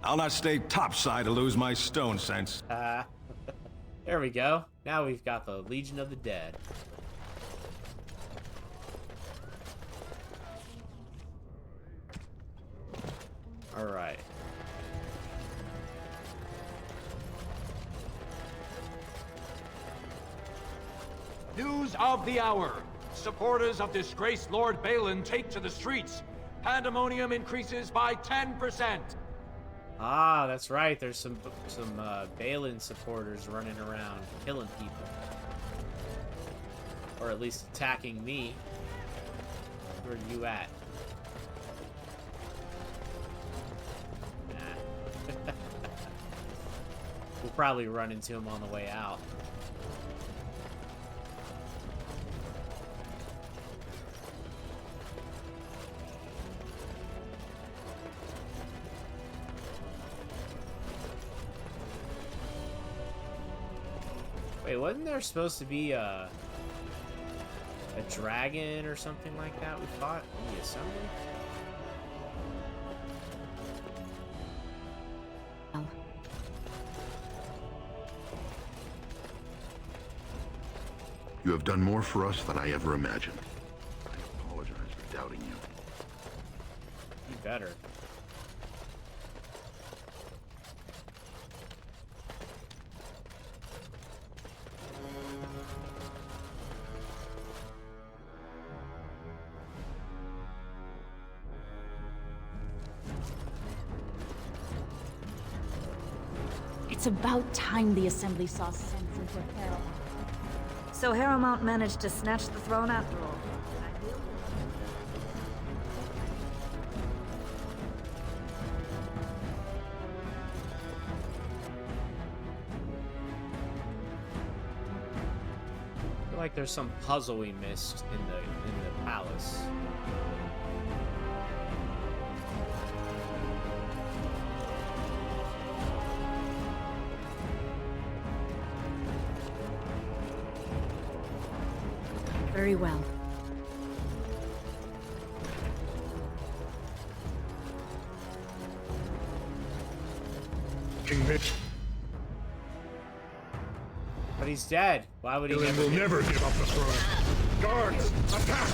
I'll not stay topside to lose my stone sense. There we go. Now we've got the Legion of the Dead. Alright. News of the hour. Supporters of disgraced Lord Balin take to the streets. Pandemonium increases by 10%. Ah, that's right. There's some Balin supporters running around killing people. Or at least attacking me. Where are you at? Nah. We'll probably run into him on the way out. Wait, wasn't there supposed to be a dragon or something like that we fought in the assembly? You have done more for us than I ever imagined. I apologize for doubting you. You better. It's about time the Assembly saw sense into Paragon. So Harrowmount managed to snatch the throne after all. I feel like there's some puzzle we missed in the palace. Very well. King Mitch. But he's dead. Why would he Dylan will never give up the throne. Guards, attack!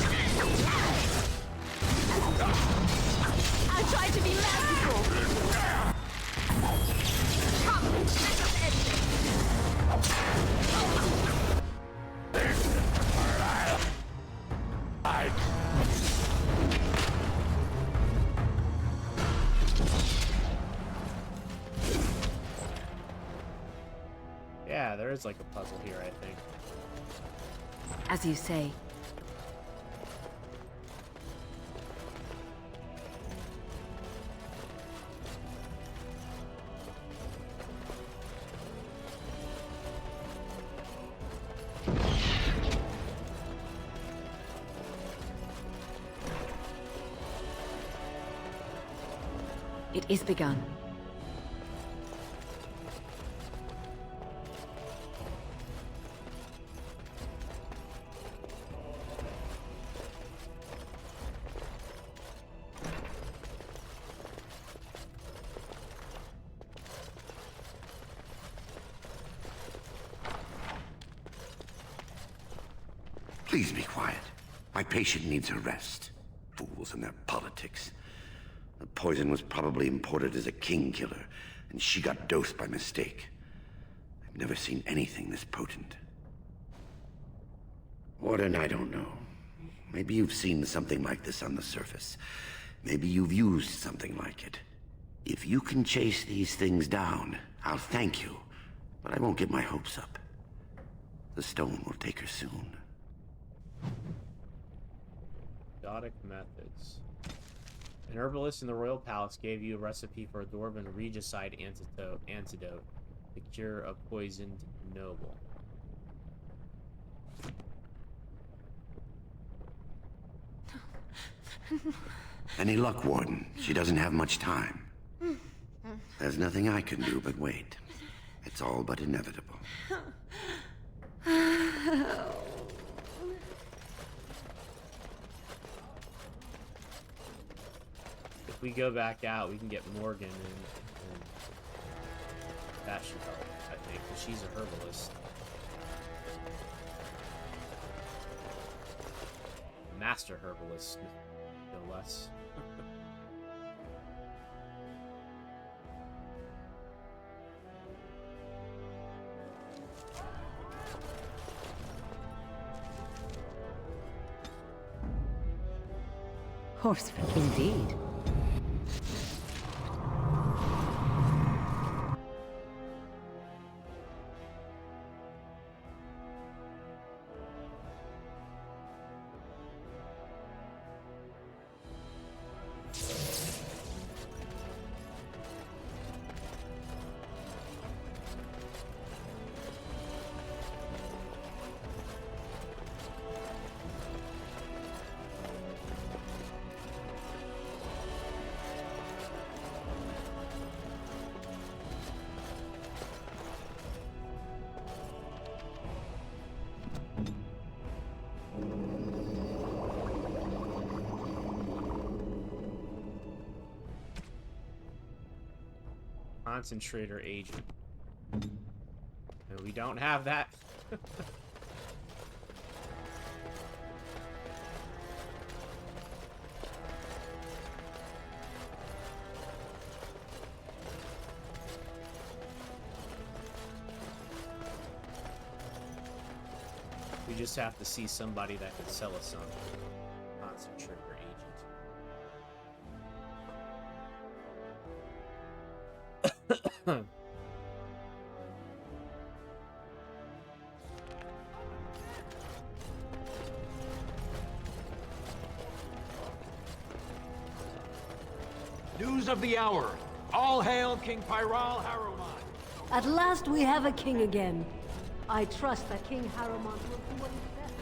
I tried to be merciful. Come, let us end Yeah, there is like a puzzle here, I think. As you say. It is begun. Please be quiet. My patient needs a rest. Fools and their politics. The poison was probably imported as a king killer, and she got dosed by mistake. I've never seen anything this potent. Warden, I don't know. Maybe you've seen something like this on the surface. Maybe you've used something like it. If you can chase these things down, I'll thank you, but I won't get my hopes up. The stone will take her soon. Exotic methods. An herbalist in the royal palace gave you a recipe for a dwarven regicide antidote. The cure of poisoned noble. Any luck, Warden? She doesn't have much time. There's nothing I can do but wait. It's all but inevitable. If we go back out, we can get Morgan and that should help, I think, because she's a herbalist. Master herbalist, no less. Horseful indeed. Concentrator agent. No, we don't have that. We just have to see somebody that could sell us some. Concentrator agent. News of the hour. All hail King Pyral Haruman. At last we have a king again. I trust that King Haruman will do what is best.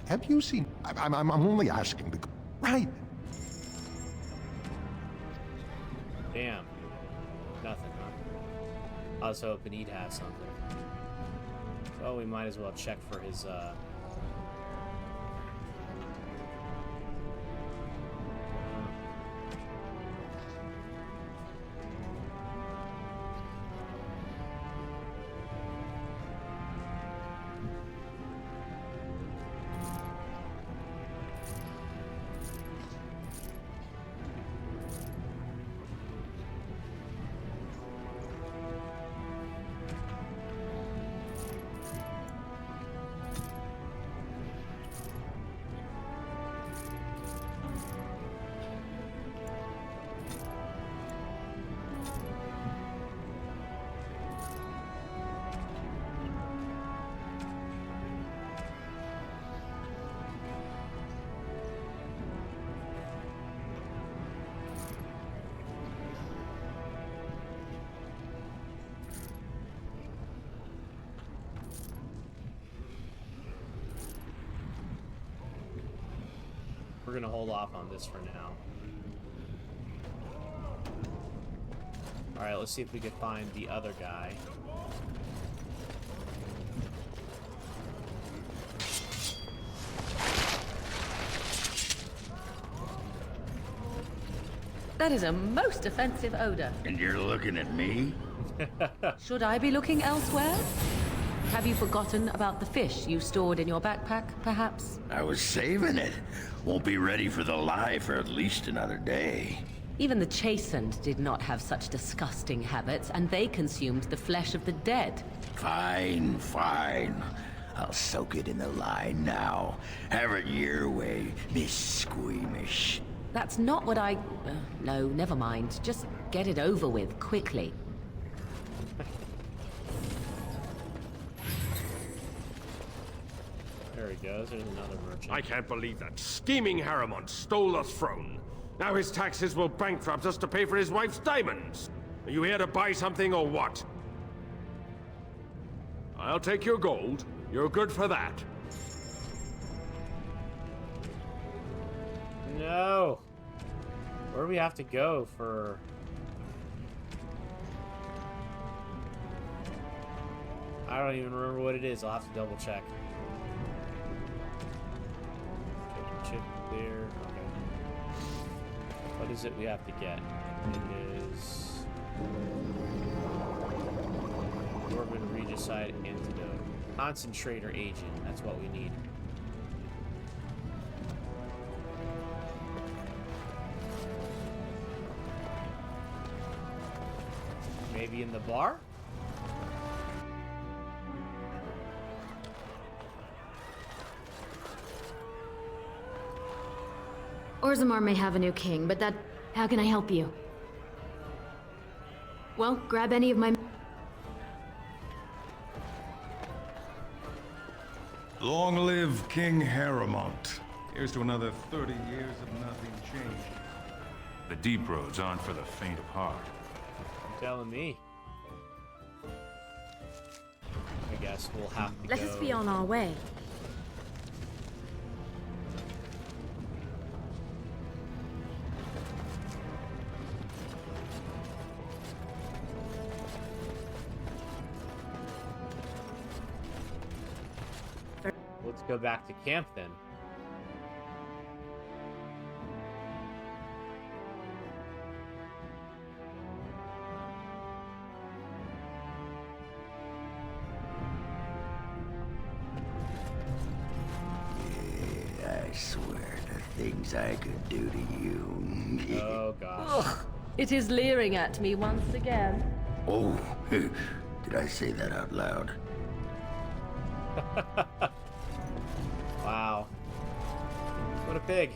Have you seen... I'm only asking because... Right. Damn. Nothing, huh? I was hoping he'd have something. Well, we might as well check for his, we're gonna hold off on this for now. Alright, let's see if we can find the other guy. That is a most offensive odor. And you're looking at me? Should I be looking elsewhere? Have you forgotten about the fish you stored in your backpack, perhaps? I was saving it. Won't be ready for the live for at least another day. Even the chastened did not have such disgusting habits, and they consumed the flesh of the dead. Fine, fine. I'll soak it in the line now. Have it your way, Miss Squeamish. That's not what I... no, never mind. Just get it over with, quickly. There he goes, there's another merchant. I can't believe that scheming Haramon stole the throne. Now his taxes will bankrupt us to pay for his wife's diamonds. Are you here to buy something or what? I'll take your gold. You're good for that. No! Where do we have to go for... I don't even remember what it is. I'll have to double check. Chip clear. Okay. What is it we have to get? It is... Dwarven Regicide Antidote. Concentrator Agent. That's what we need. Maybe in the bar? Orzammar may have a new king, but that... How can I help you? Well, grab any of my... Long live King Haramont. Here's to another 30 years of nothing changing. The deep roads aren't for the faint of heart. You're telling me. I guess we'll have to Let us be on our way. Let's go back to camp then. I swear the things I could do to you. Oh gosh. Ugh, it is leering at me once again. Oh, did I say that out loud? Wow. What a pig.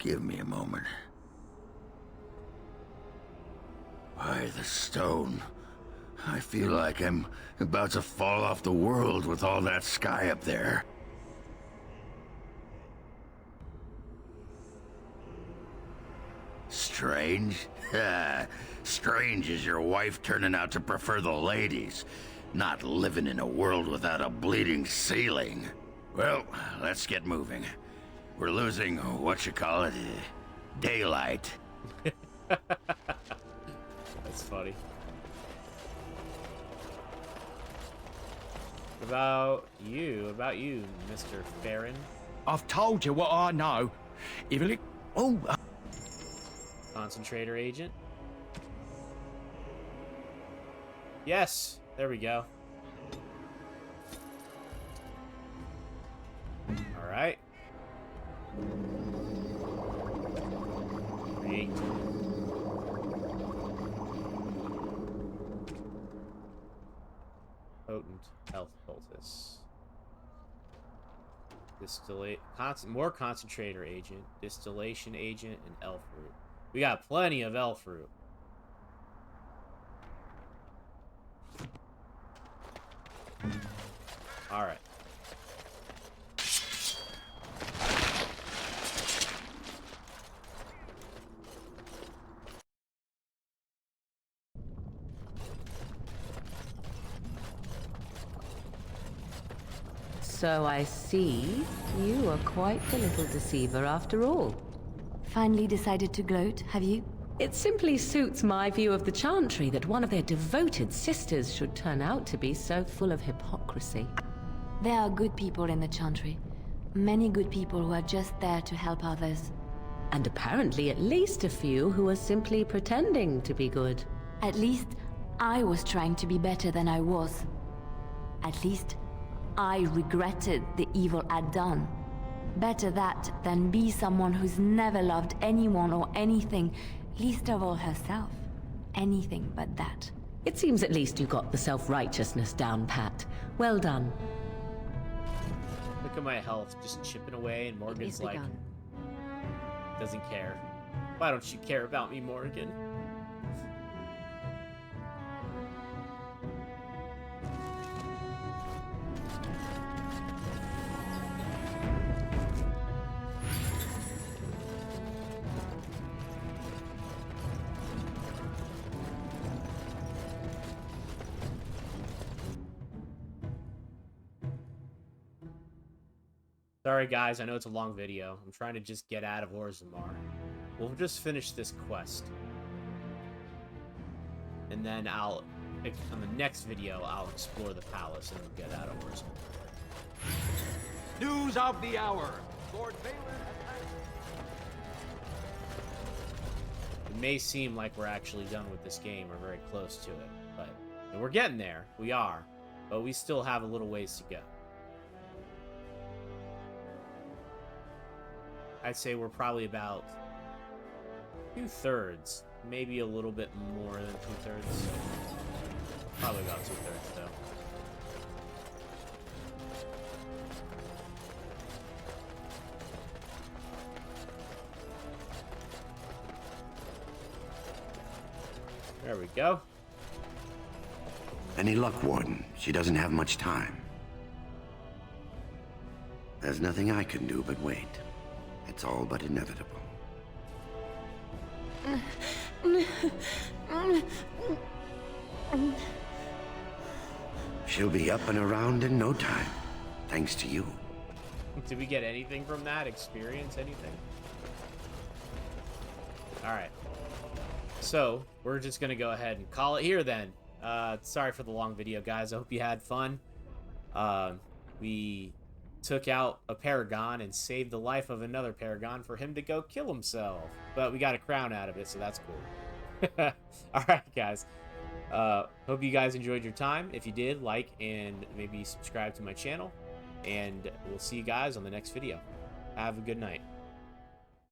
Give me a moment. Why, the stone. I feel like I'm about to fall off the world with all that sky up there. Strange? Strange is your wife turning out to prefer the ladies, not living in a world without a bleeding ceiling. Well, let's get moving. We're losing, daylight. That's funny. About you, Mr. Farron. I've told you what I know. Even it... Oh, Concentrator agent. Yes, there we go. All right. Create. Potent health poultice. Distillate. More concentrator agent, distillation agent, and elf root. We got plenty of elf root. All right. So I see you are quite the little deceiver after all. Finally decided to gloat, have you? It simply suits my view of the Chantry that one of their devoted sisters should turn out to be so full of hypocrisy. There are good people in the Chantry. Many good people who are just there to help others. And apparently at least a few who are simply pretending to be good. At least I was trying to be better than I was. At least I regretted the evil I'd done. Better that than be someone who's never loved anyone or anything, least of all herself. Anything but that. It seems at least you got the self-righteousness down pat. Well done. Look at my health just chipping away, and Morgan's like, doesn't care. Why don't you care about me, Morgan? Sorry guys, I know it's a long video. I'm trying to just get out of Orzammar. We'll just finish this quest. And then on the next video, I'll explore the palace and get out of Orzammar. News of the hour. Lord Balin. It may seem like we're actually done with this game, or very close to it, but and we're getting there. We are, but we still have a little ways to go. I'd say we're probably about 2/3, maybe a little bit more than 2/3. Probably about 2/3 though. There we go. Any luck, Warden? She doesn't have much time. There's nothing I can do but wait. It's all but inevitable. She'll be up and around in no time, thanks to you. Did we get anything from that? Experience anything? Alright. So, we're just gonna go ahead and call it here then. Sorry for the long video, guys. I hope you had fun. We took out a Paragon and saved the life of another Paragon for him to go kill himself. But we got a crown out of it, so that's cool. Alright, guys. Hope you guys enjoyed your time. If you did, like and maybe subscribe to my channel. And we'll see you guys on the next video. Have a good night.